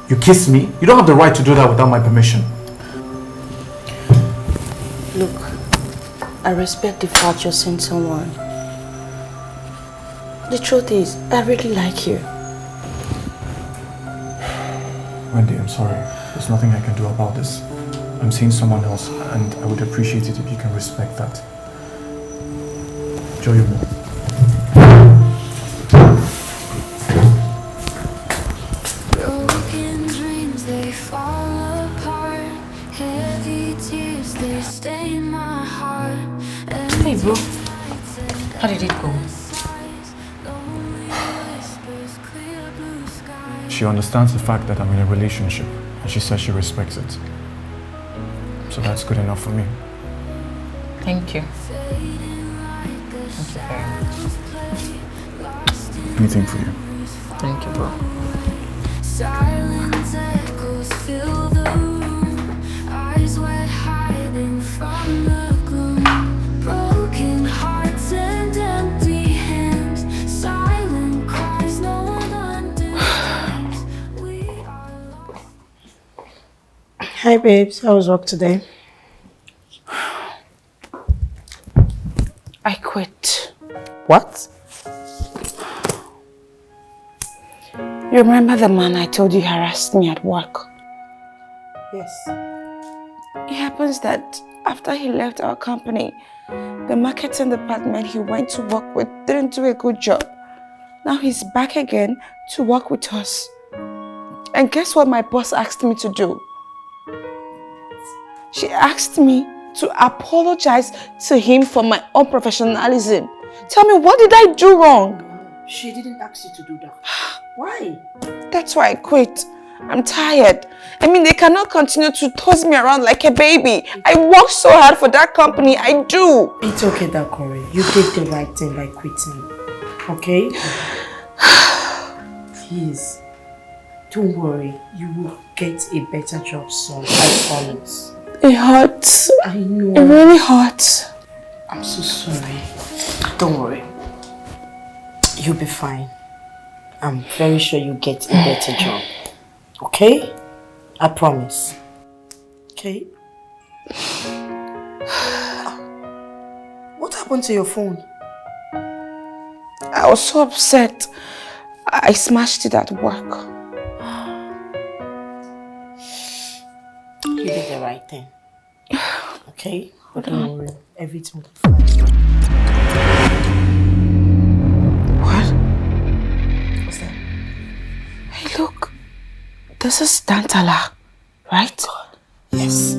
you kiss me? You don't have the right to do that without my permission. Look, I respect the fact you're seeing someone. The truth is, I really like you. Wendy, I'm sorry. There's nothing I can do about this. I'm seeing someone else, and I would appreciate it if you can respect that. Enjoy your meal. Broken dreams, they fall apart. Heavy tears, they stain my heart. Hey bro, how did it go? She understands the fact that I'm in a relationship, and she says she respects it. So that's good enough for me. Thank you. Anything for you. Thank you, bro. Silent echoes fill the room. Eyes wet, hiding from the gloom. Broken hearts and empty hands. Silent cries, no one understands. We are lost. Hi babes, how was work today? I quit. What? You remember the man I told you harassed me at work? Yes. It happens that after he left our company, the marketing department he went to work with didn't do a good job. Now he's back again to work with us. And guess what my boss asked me to do? She asked me to apologize to him for my unprofessionalism. Tell me, what did I do wrong? She didn't ask you to do that. Why? That's why I quit. I'm tired. I mean, they cannot continue to toss me around like a baby. I work so hard for that company. I do. It's okay, Dakore. You did the right thing by quitting. Okay? Please. Don't worry. You will get a better job soon. I promise. It hurts. I know. It really hurts. I'm so sorry. Don't worry. You'll be fine. I'm very sure you'll get a better job. Okay? I promise. Okay? What happened to your phone? I was so upset. I smashed it at work. You did the right thing. Okay? But don't worry. Everything will be fine. What? What's that? Hey, look. This is Dantala, right? Yes.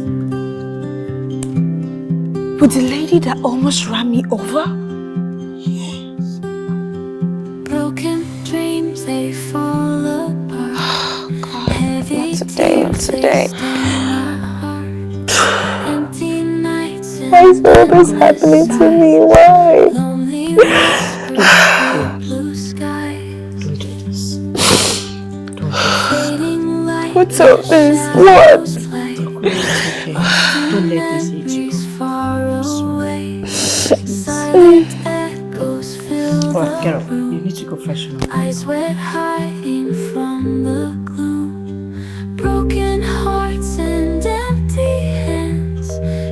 With the lady that almost ran me over? Yes. Broken dreams, they fall apart. Oh, God. Not today, not today. Why is all this happening to me? Why? Lonely whispers, blue skies. Don't do this. Fading light. What's all this? What? Okay. Don't let this hit you. Far away. Silent echoes fill Alright, get up. the room. You need to go freshen up. Eyes wet, hiding from the gloom. Broken hearts and empty hands.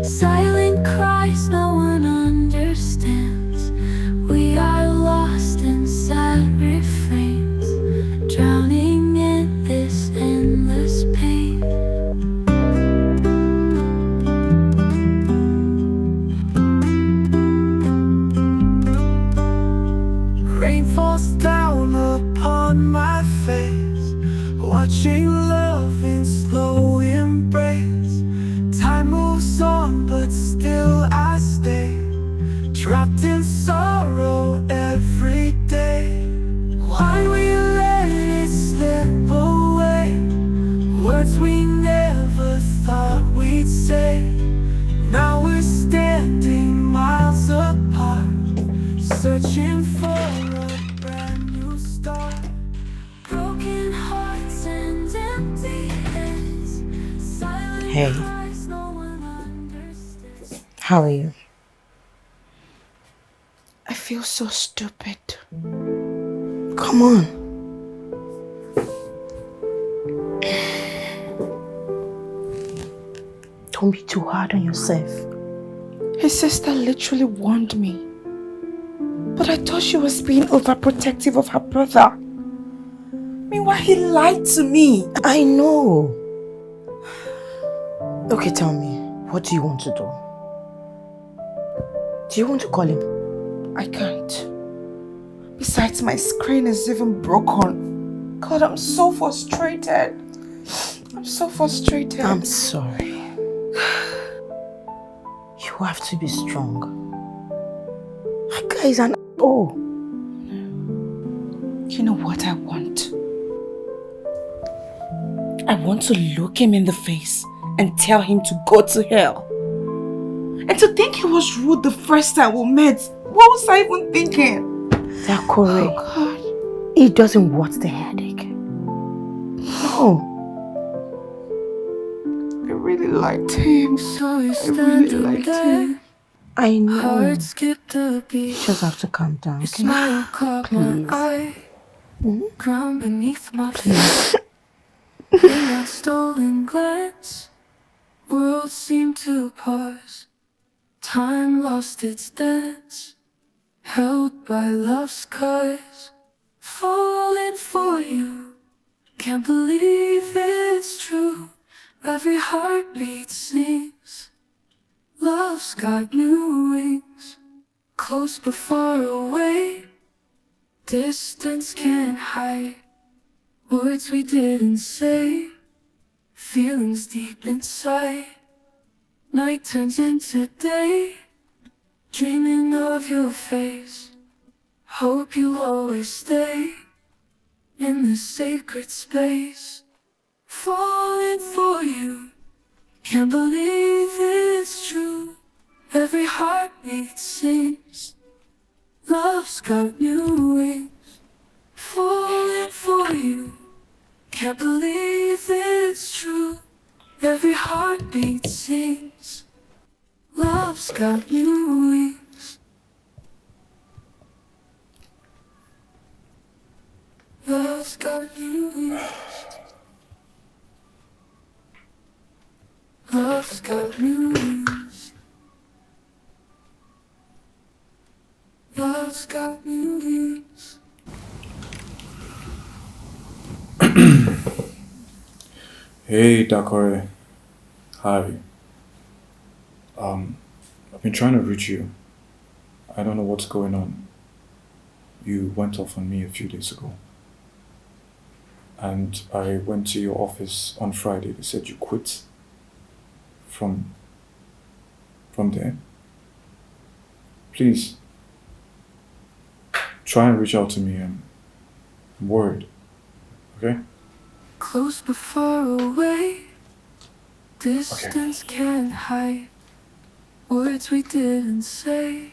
Silent cries no one understands. We are lost in sad refrains, drowning in this endless pain. Rain falls down upon my face, watching love in slow embrace. Time moves on, but still I stay, trapped in sorrow every day. Why we let it slip away? Words we never thought we'd say. Now we're standing miles apart, searching for a brand new start. Broken hearts and empty hands. Silent Hey. cries no one understands. How are you? I feel so stupid. Come on. Don't be too hard on yourself. His sister literally warned me. But I thought she was being overprotective of her brother. Meanwhile, he lied to me. I know. Okay, tell me, what do you want to do? Do you want to call him? I can't. Besides, my screen is even broken. God, I'm so frustrated. I'm so frustrated. I'm sorry. You have to be strong. That guy is an oh. You know what I want? I want to look him in the face and tell him to go to hell. And to think he was rude the first time we met. What was I even thinking? They're correct. Oh God. He doesn't want the headache. No. I really liked him. So you I really standing liked there. him. I know. Heart skipped a beat. You just have to calm down, Your okay? smile caught my eye. Ground beneath my feet. In that stolen glance, worlds seemed to pause. Time lost its dance, held by love's skies. Falling for you, can't believe it's true. Every heartbeat sings, love's got new wings. Close but far away, distance can't hide. Words we didn't say, feelings deep inside. Night turns into day, dreaming of your face. Hope you always stay in this sacred space. Falling for you, can't believe it's true. Every heartbeat sings, love's got new wings. Falling for you, can't believe it's true. Every heartbeat sings, love's got new wings. Love's got new wings. Love's got new wings. Love's got new wings. Hey, Dakore. Hi. I've been trying to reach you. I don't know what's going on. You went off on me a few days ago. And I went to your office on Friday. They said you quit from there. Please, try and reach out to me. I'm worried. Okay? Close but far away, distance can't hide. Words we didn't say,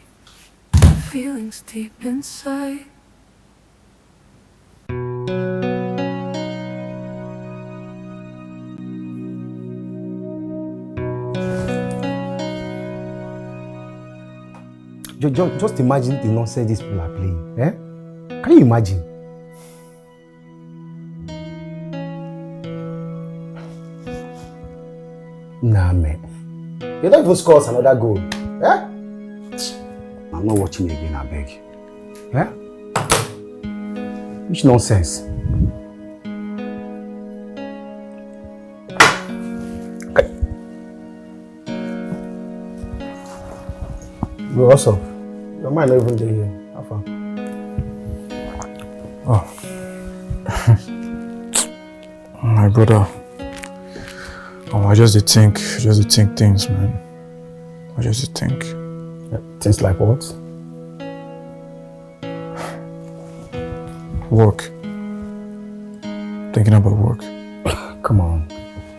feelings deep inside. Just imagine the nonsense these people are playing. Eh? Can you imagine? Nah, man. You don't even score us another goal. Eh? I'm not watching again, I beg. Eh? Which nonsense? Bro, what's up? Your mind not even there here. How far? Oh. My brother. Oh, I just did think things, man. I just did think. Things like what? Work. Thinking about work. Come on.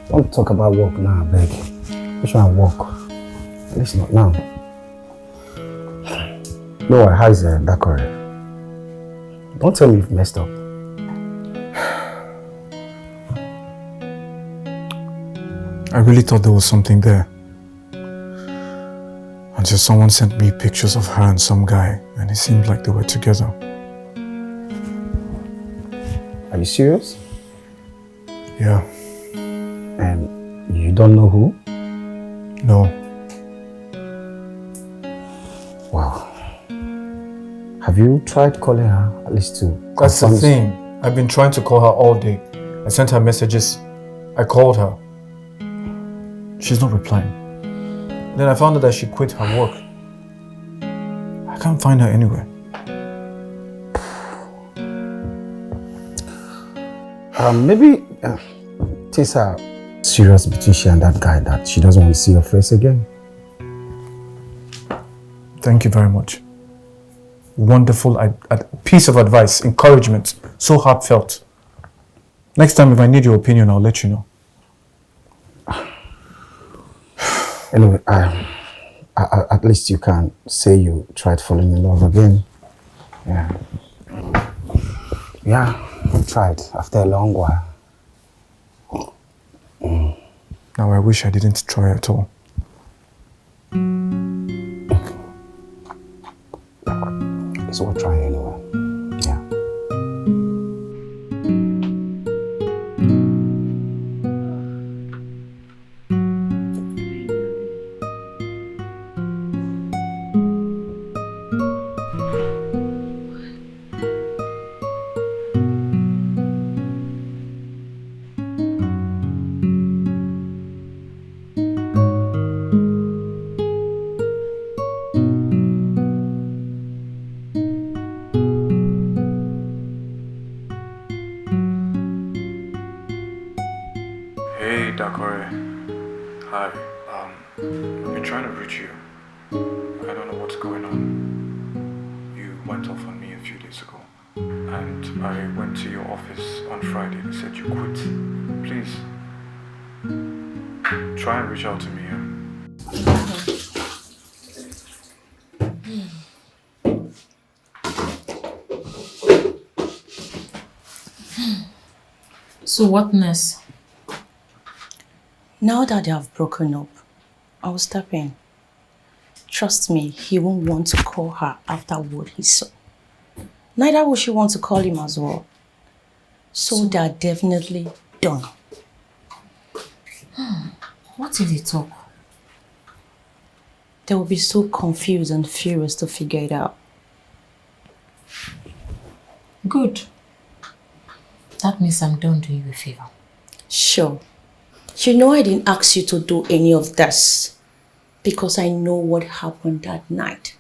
Don't talk about work now, I beg. Which one work? At least not now. No, how is that correct? Don't tell me you've messed up. I really thought there was something there. Until someone sent me pictures of her and some guy, and it seemed like they were together. Are you serious? Yeah. And you don't know who? No. Wow. Have you tried calling her at least to That's the thing. I've been trying to call her all day. I sent her messages. I called her. She's not replying. Then I found out that she quit her work. I can't find her anywhere. Maybe things are serious between she and that guy that she doesn't want to see your face again. Thank you very much. Wonderful piece of advice, encouragement, so heartfelt. Next time if I need your opinion, I'll let you know. Anyway, at least you can say you tried falling in love again. Yeah. Yeah, I tried after a long while. Now I wish I didn't try at all. It's worth trying anyway. Yeah. Hey, Dakore. Hi. I've been trying to reach you. I don't know what's going on. You went off on me a few days ago. And I went to your office on Friday. They said you quit. Please, try and reach out to me. So what next? Now that they have broken up, I'll step in. Trust me, he won't want to call her after what he saw. Neither will she want to call him as well. So they're definitely done. What if they talk? They will be so confused and furious to figure it out. Good. That means I'm done doing you a favor. Sure. You know I didn't ask you to do any of this because I know what happened that night.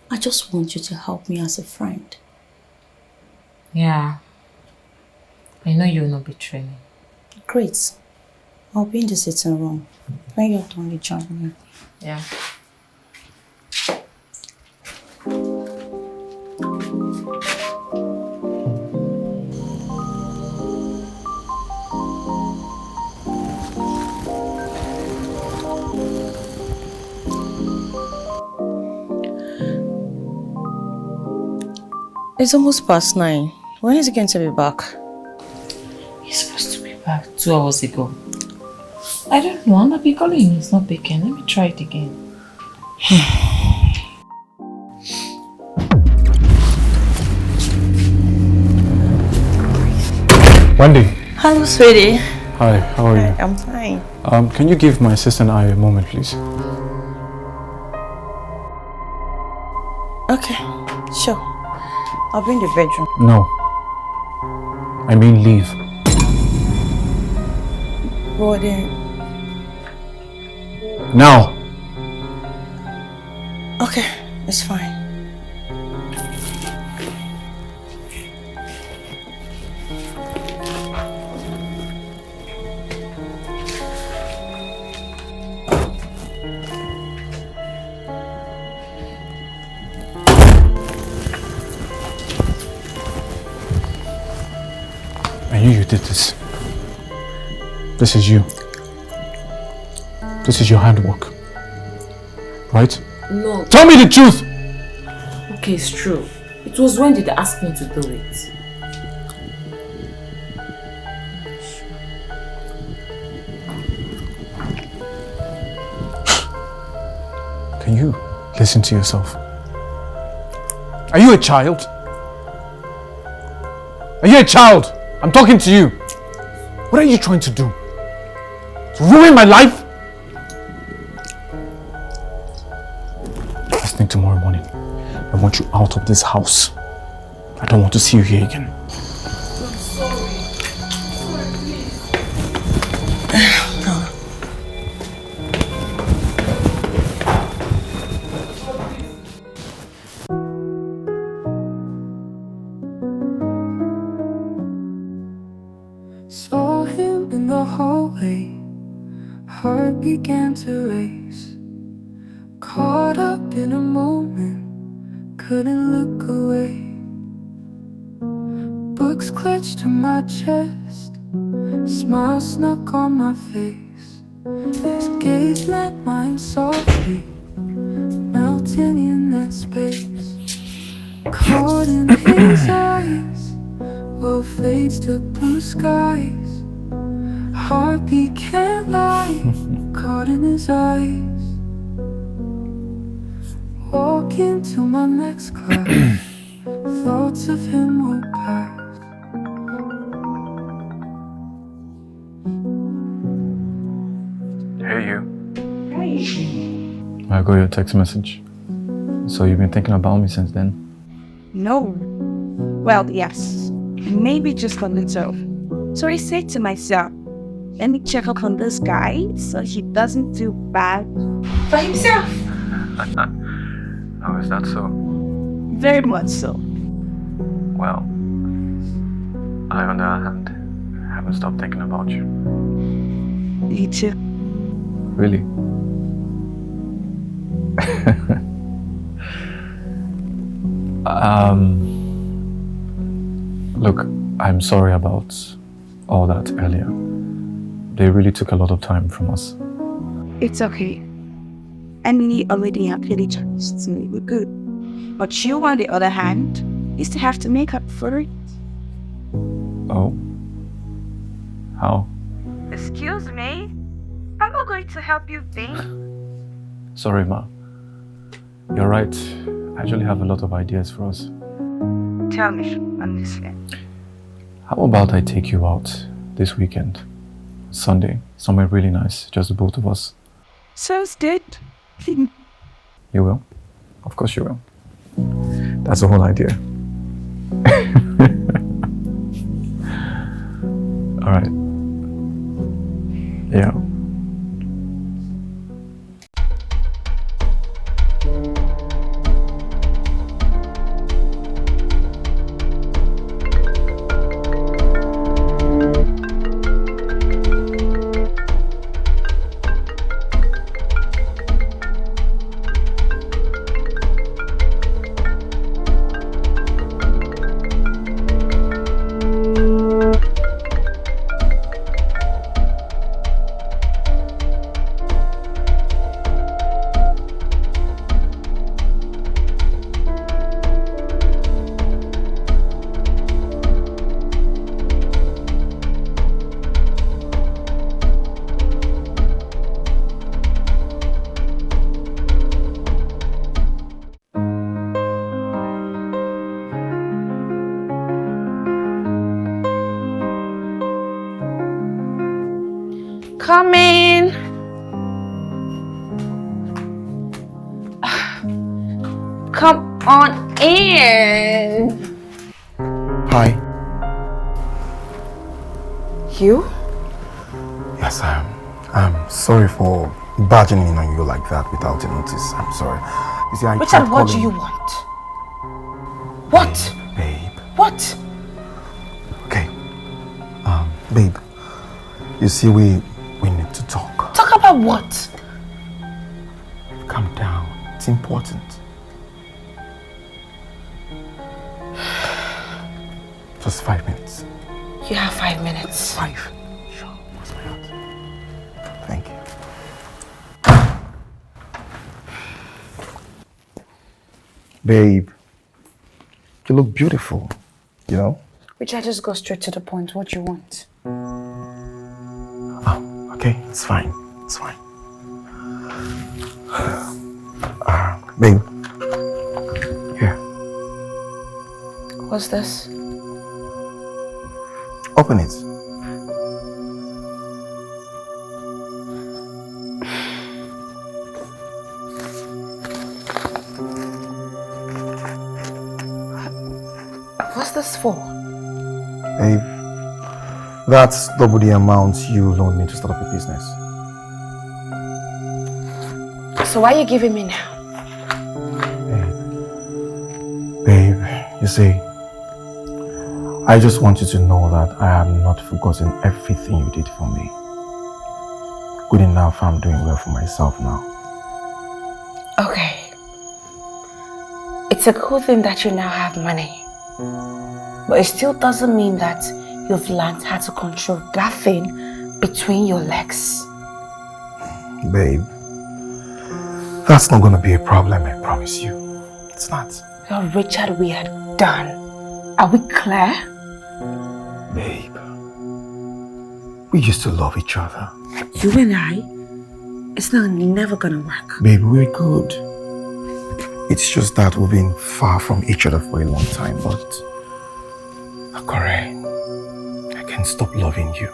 I just want you to help me as a friend. Yeah. I know you'll not betray me. Great. I'll be in the sitting room. When you're done, you join me. Yeah. It's almost past 9. When is he going to be back? He's supposed to be back 2 hours ago. I don't know, I'll be calling him. He's not picking. Let me try it again. Wendy. Hello, sweetie. Hi, how are you? I'm fine. Can you give my sister and I a moment, please? Okay, sure. I'll be in the bedroom. No. I mean leave. But then... Now! Okay, it's fine. I knew you did this. This is you. This is your handwork. Right? No. Tell me the truth! Okay, it's true. It was Wendy that asked me to do it. Can you listen to yourself? Are you a child? Are you a child? I'm talking to you. What are you trying to do? To ruin my life? First thing tomorrow morning, I want you out of this house. I don't want to see you here again. Saw him in the hallway, heart began to race. Caught up in a moment, couldn't look away. Books clutched to my chest, smile snuck on my face. His gaze met mine softly, melting in that space. Caught in his eyes, world fades to blue skies. Heartbeat can't lie, caught in his eyes. Walk into my next class, thoughts of him will pass. Hey you. I got your text message. So you've been thinking about me since then? No. Well, yes. Maybe just a little. So I said to myself, let me check up on this guy so he doesn't feel bad for himself. Oh, is that so? Very much so. Well, I, on the other hand, haven't stopped thinking about you. You too. Really? Look, I'm sorry about all that earlier. They really took a lot of time from us. It's okay. Emily already apologized to me. We're good. But you, on the other hand, you still have to make up for it. Oh? How? Excuse me? I'm not going to help you think. Sorry, Ma. You're right. I actually have a lot of ideas for us. Tell me, I'm listening. How about I take you out this weekend? Sunday, somewhere really nice, just the both of us. Sounds good. You will? Of course you will. That's the whole idea. Alright. Yeah. Coming. Come on in. Hi. You? Yes, I'm sorry for barging in on you like that without a notice. I'm sorry. You see, I Richard, tried what do calling you want? What? Babe. What? Okay. Babe. You see, we need to talk. Talk about what? Calm down. It's important. Just 5 minutes. You have 5 minutes. 5. Sure. What's my heart? Thank you. Babe, you look beautiful, you know? Richard, just go straight to the point. What you want? Oh, okay, it's fine. It's fine. Babe. Here. What's this? Open it. What's this for? Babe, that's double the amount you loaned me to start up a business. So why are you giving me now? Babe, you see, I just want you to know that I have not forgotten everything you did for me. Good enough, I'm doing well for myself now. Okay. It's a good thing that you now have money. But it still doesn't mean that you've learned how to control that thing between your legs. Babe, that's not gonna be a problem, I promise you. It's not. Well, Richard, we are done. Are we clear? Babe, we used to love each other. You and I, it's never gonna work. Babe, we're good. It's just that we've been far from each other for a long time, but Akore, I can't stop loving you.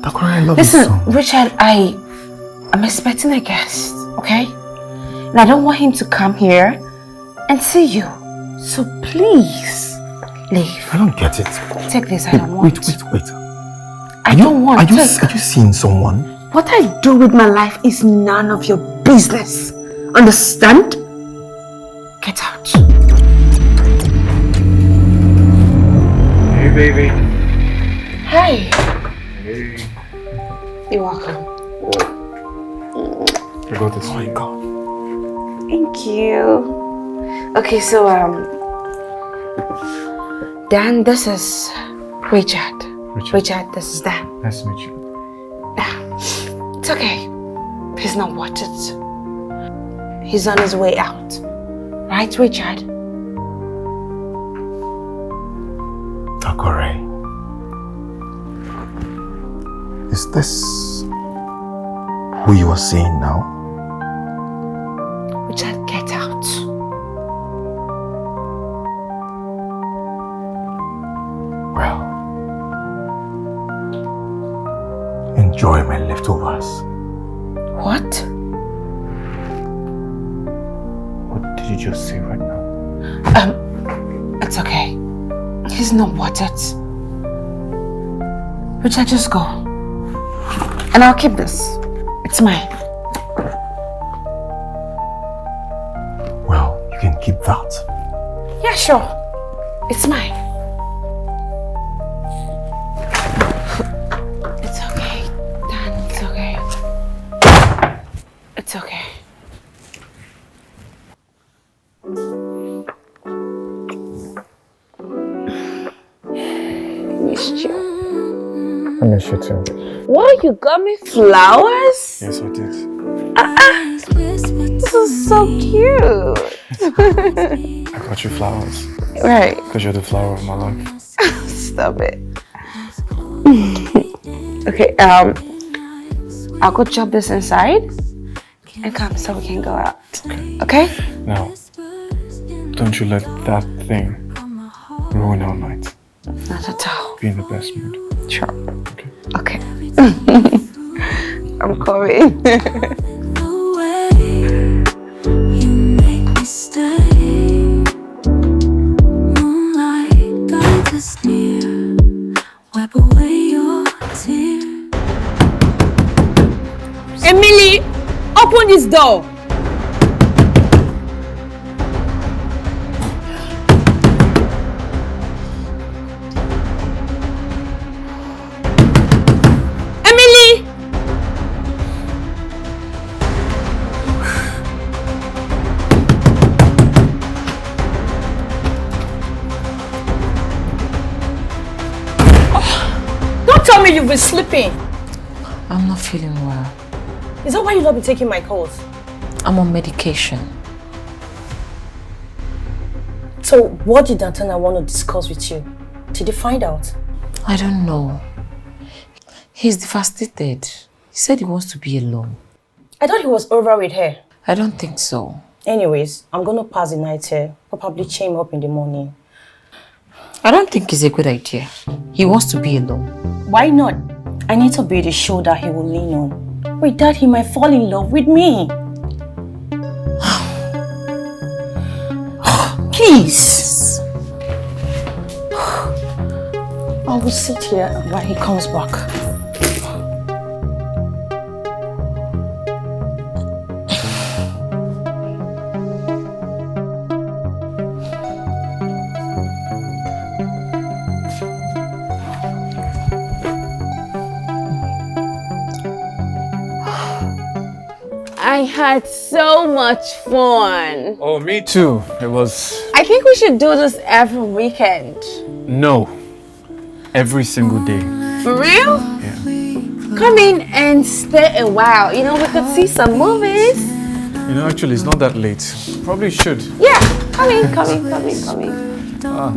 Akore, I love you so much. Listen, Richard, I'm expecting a guest, okay? And I don't want him to come here and see you. So please, leave. I don't get it. Take this, I don't want. Wait. I don't want. Are you seeing someone? What I do with my life is none of your business. Understand? Get out. Hey, baby. Hi. Hey. You're welcome. I got this. Oh my God. Thank you. Okay, so Dan, this is Richard. Richard, this is Dan. Nice to meet you. It's okay. He's not worth it. He's on his way out. Right, Richard? Akore, is this who you are seeing now? Richard, get out. Well, enjoy my leftovers. What? What did you just say right now? It's okay. He's not worth it. Richard, just go. And I'll keep this. It's mine. Well, you can keep that. Yeah, sure. It's mine. It's okay, Dan. It's okay. It's okay. Missed you. I miss you too. What? You got me flowers? Yes, I did. This is so cute. I got you flowers. Right. Because you're the flower of my life. Stop it. Okay, I'll go chop this inside and come so we can go out. Okay? Now, don't you let that thing ruin our night. Not at all. Be in the best mood. Sure. Okay. Okay. I'm coming. The way you make me stay. Moonlight guides us near. Wipe away your tears. Emily, open this door. Emily! Don't tell me you've been sleeping. I'm not feeling well. Is that why you not be taking my calls? I'm on medication. So what did Dantana want to discuss with you? Did you find out? I don't know. He's devastated. He said he wants to be alone. I thought he was over with her. I don't think so. Anyways, I'm gonna pass the night here. Probably chain him up in the morning. I don't think it's a good idea. He wants to be alone. Why not? I need to be the shoulder he will lean on. With that, he might fall in love with me. Please. I will sit here while he comes back. I had so much fun. Oh, me too. It was... I think we should do this every weekend. No. Every single day. For real? Yeah. Come in and stay a while. You know, we could see some movies. You know, actually, it's not that late. Probably should. Yeah, come in. Ah.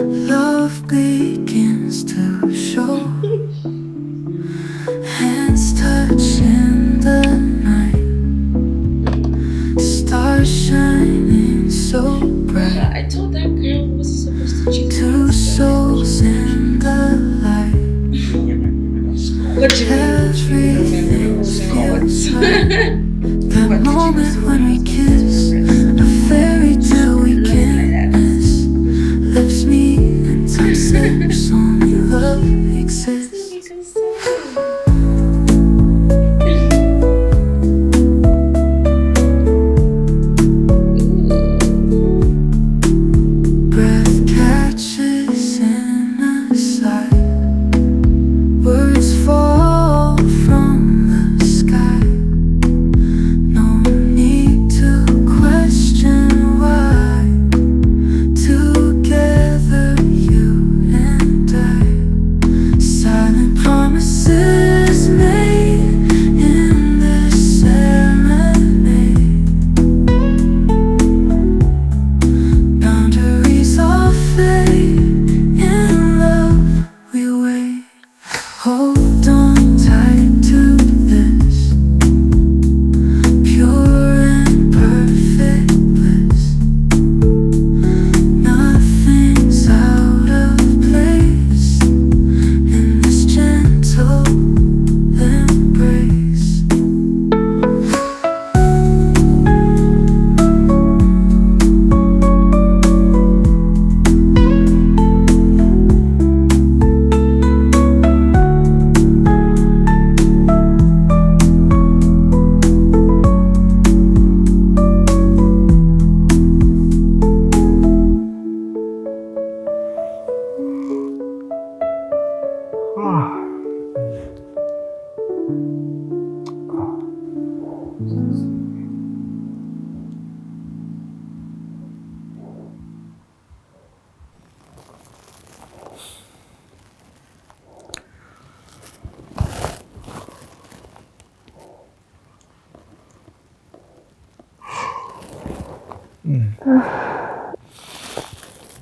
Love begins to show. Hands touch in the night. Stars shining so bright. I told that girl we wasn't supposed to cheat. Two souls in the light. What do you mean? The moment when we kiss, a fairy tale we can't miss. Lips meet and time slips, only love exists. Breath catches in a sigh. Words fall from the sky. No need to question why. Together, you and I. Silent promises made in this serenade. Boundaries are fade. In love, we wait. Hold on tight to this pure and perfect bliss. Nothing's out of place in this gentle embrace.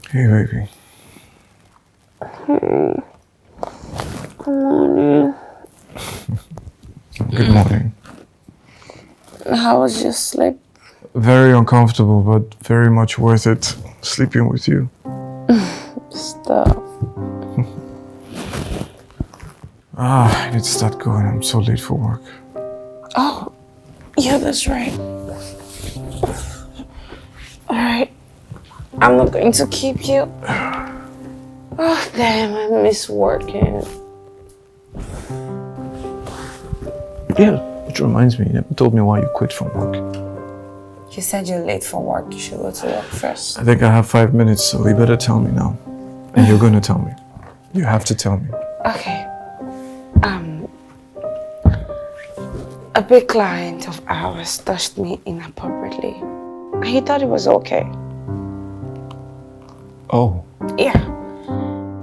Hey, baby. Hey. Good morning. Good morning. How was your sleep? Very uncomfortable, but very much worth it sleeping with you. Stop. I need to start going. I'm so late for work. Oh, yeah, that's right. Alright. I'm not going to keep you. Oh, damn, I miss working. Yeah, which reminds me, you never told me why you quit from work. You said you're late for work. You should go to work first. I think I have 5 minutes, so you better tell me now. And you're gonna tell me. You have to tell me. Okay. A big client of ours touched me inappropriately. And he thought it was okay. Oh. Yeah.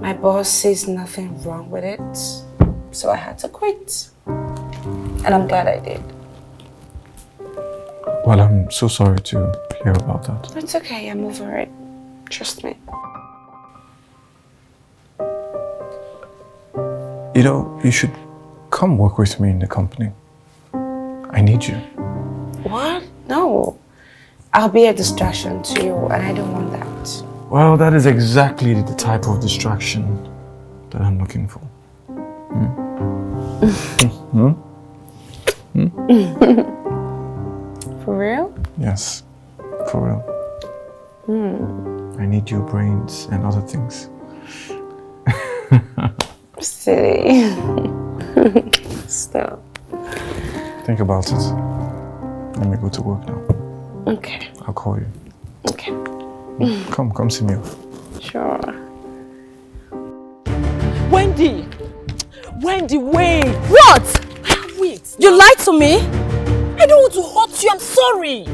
My boss says nothing wrong with it. So I had to quit. And I'm glad I did. Well, I'm so sorry to hear about that. It's okay, I'm over it. Trust me. You know, you should come work with me in the company. I need you. What? No. I'll be a distraction to you, and I don't want that. Well, that is exactly the type of distraction that I'm looking for. For real? Yes, for real. I need your brains and other things. Silly. Stop. Think about it. Let me go to work now. Okay. I'll call you. Okay. Come see me off. Sure. Wendy! Wendy, wait! What? Wait. You lied to me? I don't want to hurt you, I'm sorry.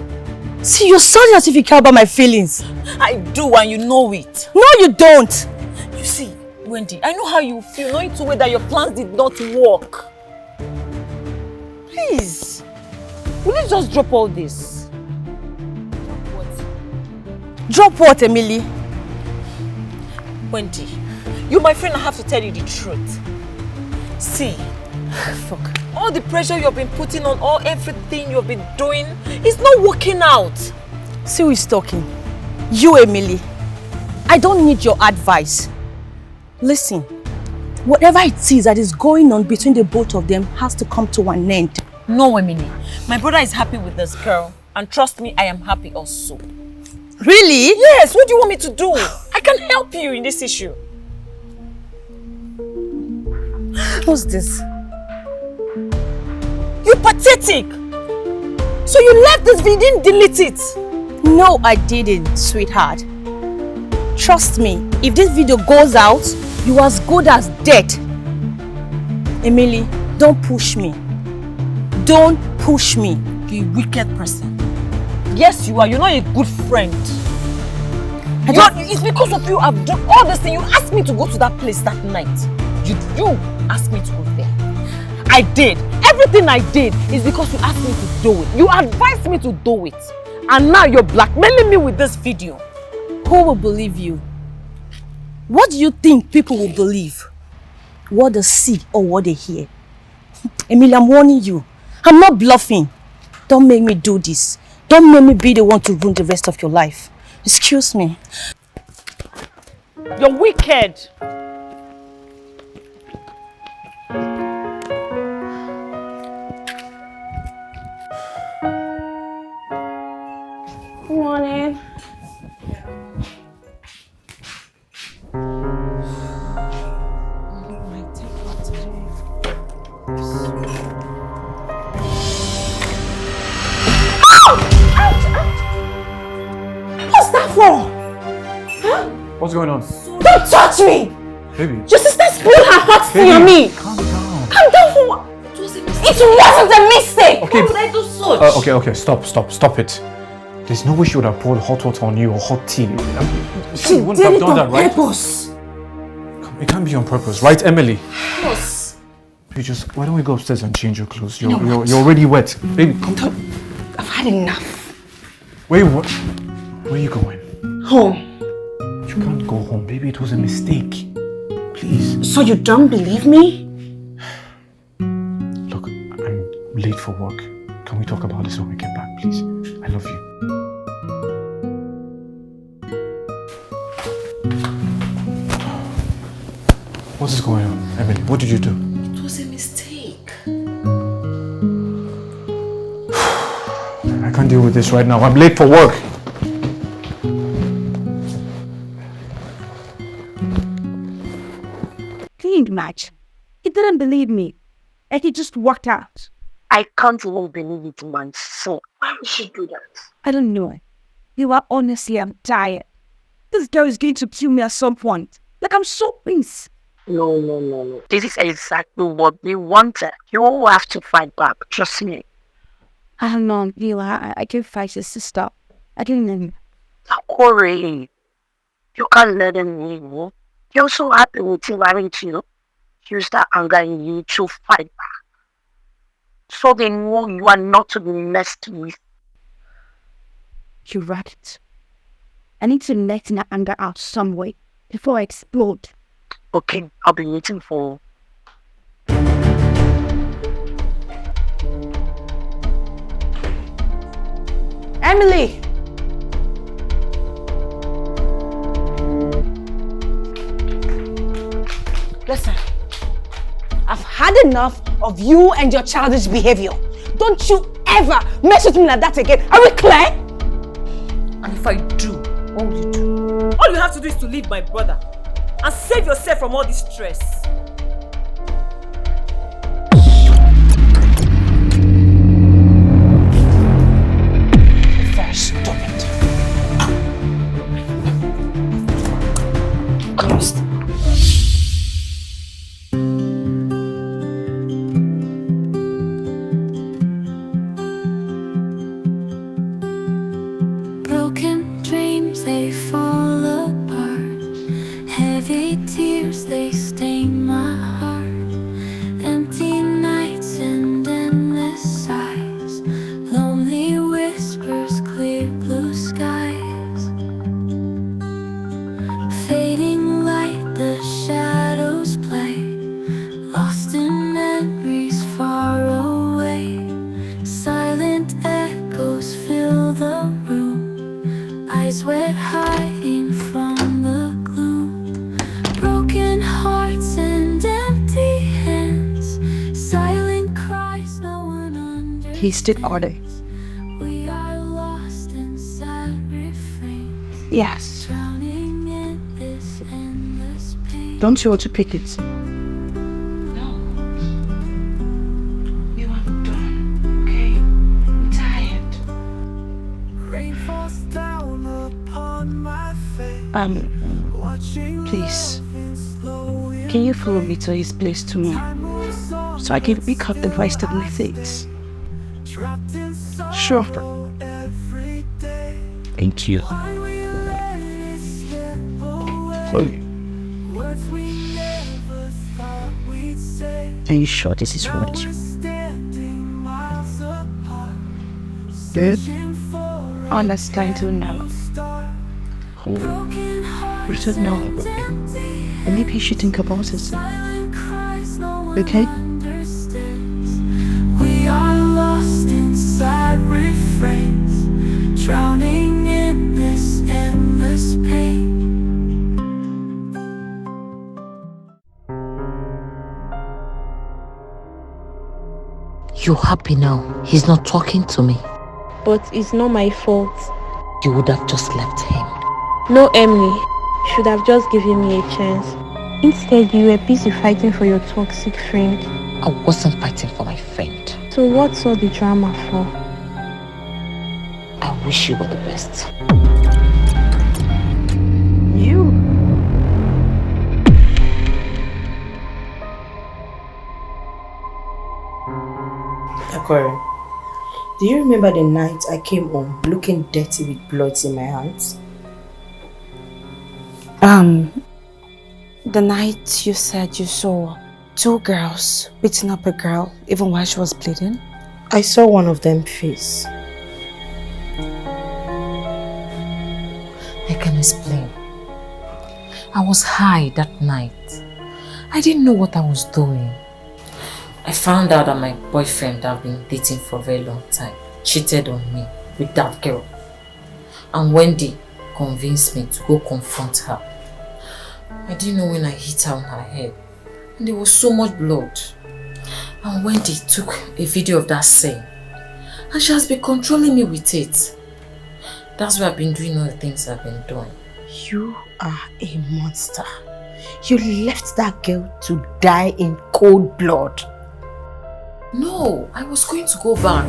See, you're sorry as if you care about my feelings. I do, and you know it. No, you don't. You see, Wendy, I know how you feel, knowing too well that your plans did not work. Please, will you just drop all this? Drop what? Drop what, Emily? Wendy, you're my friend, I have to tell you the truth. See, fuck. All the pressure you've been putting on, everything you've been doing, it's not working out. See who is talking? You, Emily. I don't need your advice. Listen, whatever it is that is going on between the both of them has to come to an end. No, Emily. My brother is happy with this girl. And trust me, I am happy also. Really? Yes, what do you want me to do? I can help you in this issue. What's this? You pathetic! So you left this video, didn't delete it? No, I didn't, sweetheart. Trust me, if this video goes out, you're as good as dead. Emily, don't push me. Don't push me, you wicked person. Yes, you are. You're not a good friend. It's because of you I've done all this thing. You asked me to go to that place that night. You asked me to go there. I did. Everything I did is because you asked me to do it. You advised me to do it. And now you're blackmailing me with this video. Who will believe you? What do you think people will believe? What they see or what they hear? Emily, I'm warning you. I'm not bluffing. Don't make me do this. Don't make me be the one to ruin the rest of your life. Excuse me. You're wicked. Good morning. What's that for? Huh? What's going on? Don't touch me! Baby. Your sister spilled her hot tea on me! Calm down. Calm down for what? It wasn't a mistake! Okay. Why would I do such? Okay, stop it. There's no way she would have poured hot water on you or hot tea. She wouldn't did have it done on that, right? purpose. It can't be on purpose, right, Emily? Yes. Why don't we go upstairs and change your clothes? You're No. you're already wet. Baby, come down. I've had enough. Wait, what? Where are you going? Home. You can't go home, baby. It was a mistake. Please. So you don't believe me? Look, I'm late for work. Can we talk about this when we get back, please? I love you. What is going on, Emily? What did you do? It was a mistake. I can't deal with this right now. I'm late for work. Can you imagine? He didn't believe me. And he just walked out. I can't even believe it, man. So, why would she do that? I don't know. You are honestly, I'm tired. This girl is going to kill me at some point. Like, I'm so pissed. No. This is exactly what we wanted. You all have to fight back. Trust me. I don't know, Lila. I can fight his sister. I can't even. Corey, you can't let him leave. You're so happy with him, aren't you? Use that anger in you to fight back. So they know you are not to be messed with. You're right. I need to let that anger out some way before I explode. Okay, I'll be waiting for you. Emily! Listen, I've had enough of you and your childish behavior. Don't you ever mess with me like that again. Are we clear? And if I do, what will you do? All you have to do is to leave my brother and save yourself from all this stress. Very stupid. Closed. Broken dreams, they fall apart. Heavy tears, they stain my heart. Empty nights and endless sighs. Lonely whispers, clear blue skies. Fading light, the shadows play. Lost in memories far away. Silent echoes fill the room. Eyes wet, hiding from the gloom. Broken hearts and empty hands. Silent cries, no one understands. He still order. We are lost in sad refrains. Yes. Drowning in this endless pain. Don't you want to pick it? You are done, okay? I'm tired. Rain falls down upon my face. Please. Can you follow me to his place tomorrow? So I can pick up the rest of my things. Sure. Thank you. Are you sure this is right? Good. Understand to know. We should know. And maybe you should think about it. Okay? We are lost inside refrains, drowning in this endless pain. You're happy now. He's not talking to me. But it's not my fault. You would have just left him. No, Emily. Should have just given me a chance. Instead, you were busy fighting for your toxic friend. I wasn't fighting for my friend. So what's all the drama for? I wish you were the best. You? Akore, do you remember the night I came home looking dirty with blood in my hands? The night you said you saw two girls beating up a girl even while she was bleeding? I saw one of them face. I can explain. I was high that night. I didn't know what I was doing. I found out that my boyfriend I've been dating for a very long time cheated on me with that girl. And Wendy convinced me to go confront her. I didn't know when I hit her on her head. And there was so much blood. And Wendy took a video of that scene. And she has been controlling me with it. That's why I've been doing all the things I've been doing. You are a monster. You left that girl to die in cold blood. No, I was going to go back.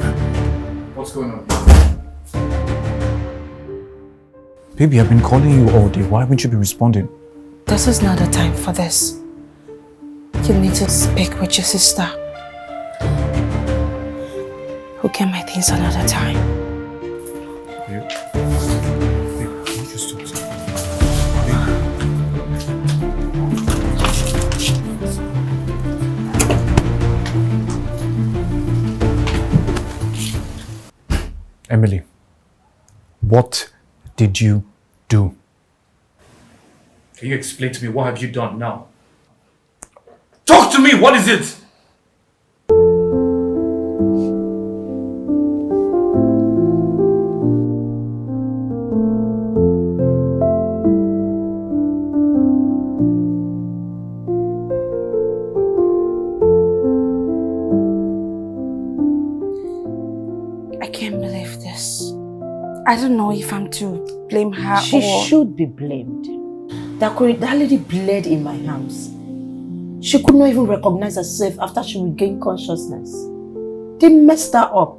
What's going on? Baby, I've been calling you all day. Why haven't you been responding? This is not the time for this. You need to speak with your sister. We'll get my things another time. You? You just talk to Emily, what did you do? Can you explain to me what have you done now? Talk to me! What is it? I can't believe this. I don't know if I'm to blame her or... She should be blamed. That lady bled in my house. She could not even recognize herself after she regained consciousness. They messed her up.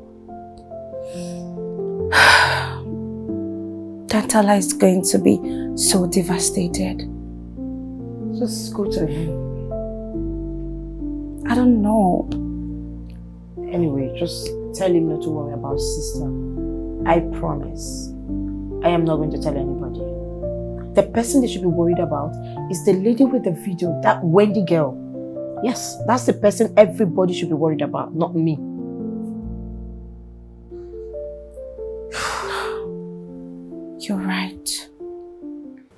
Tantala is going to be so devastated. Just go to him. I don't know. Anyway, just tell him not to worry about sister. I promise. I am not going to tell anybody. The person they should be worried about is the lady with the video, that Wendy girl. Yes, that's the person everybody should be worried about, not me. You're right.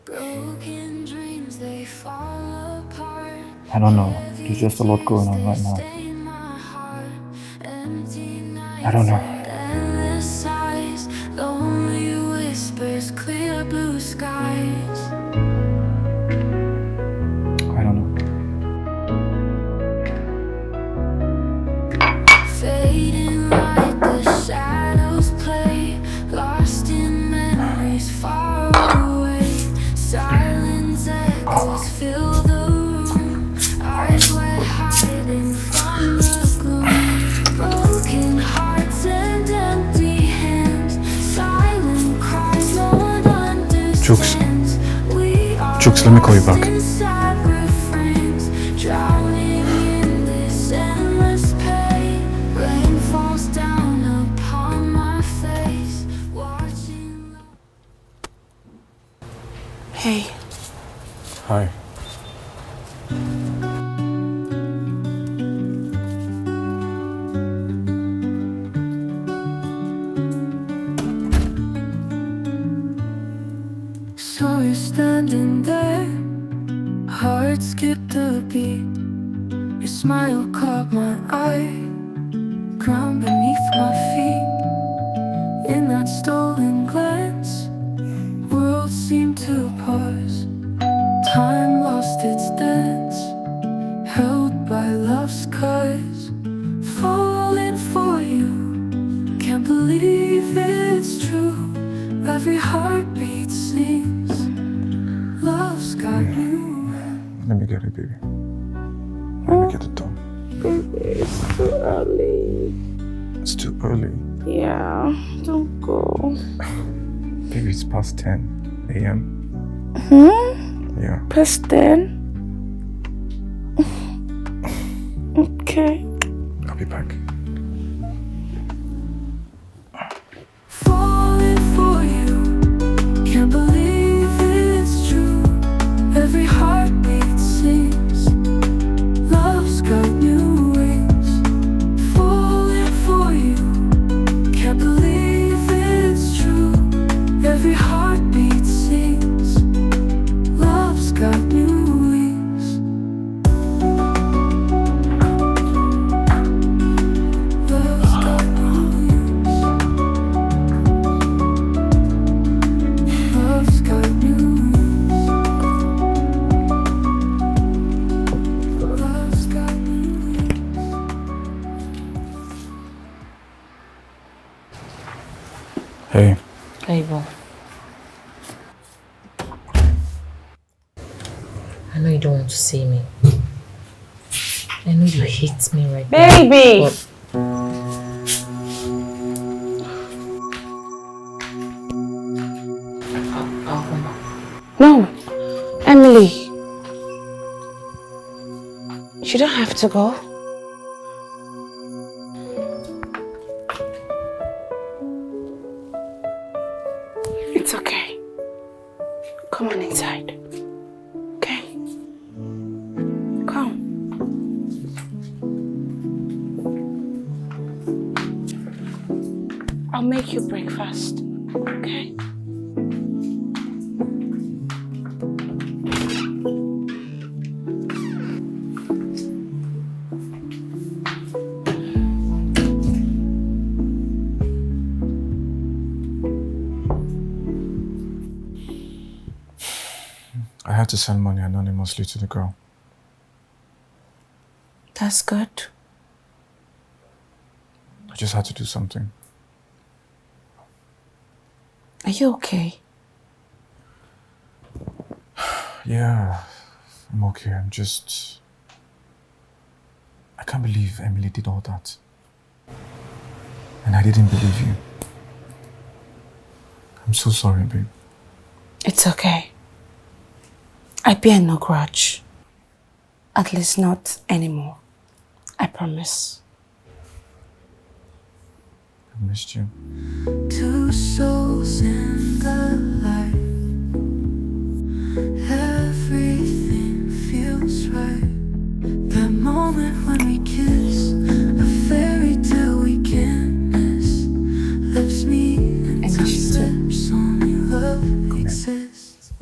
Broken dreams, they fall apart. I don't know. There's just a lot going on right now. I don't know. Endless sighs, lonely whispers, clear blue skies. I don't know. Fading like the shadows play, lost in memories far away. Silence echoes fill the room, eyes wet hiding from the gloom. Broken hearts and empty hands, silent cries no one understands. We are Chooks, let me call you back. inside refrains, drowning in this endless pain. Rain falls down upon my face, watching. Hey, Hi. So you're standing there, heart skipped a beat. Your smile caught my eye, ground beneath my feet. In that stolen glance, worlds seemed to pause. Time lost its dance, held by love's cause. Falling for you, can't believe it's true. Every heartbeat sings, love's got you. Let me get it, baby. Let me get it done. baby, it's too early. It's too early. Yeah, don't go. Baby, it's past 10 a.m. Yeah. Past 10? Okay. I'll be back. Falling for you, can't believe it's true. Every heartbeat sings, love's got new wings. Falling for you, can't believe it's true. Every heartbeat sings, love's got new wings. Hey. Hey, Bo. I know you don't want to see me. I know you hate me right now. Baby! I'll come back. No, Emily. You don't have to go. It's okay. Come on inside. Okay? Come. I'll make you breakfast. Okay? I had to send money anonymously to the girl. That's good. I just had to do something. Are you okay? Yeah, I'm okay. I can't believe Emily did all that. And I didn't believe you. I'm so sorry, babe. It's okay. I bear no grudge. At least not anymore. I promise. I missed you. Two souls in the light. Everything feels right. That moment when we kiss, a fairy tale we can't miss. Lips meet and touch lips, only love exists.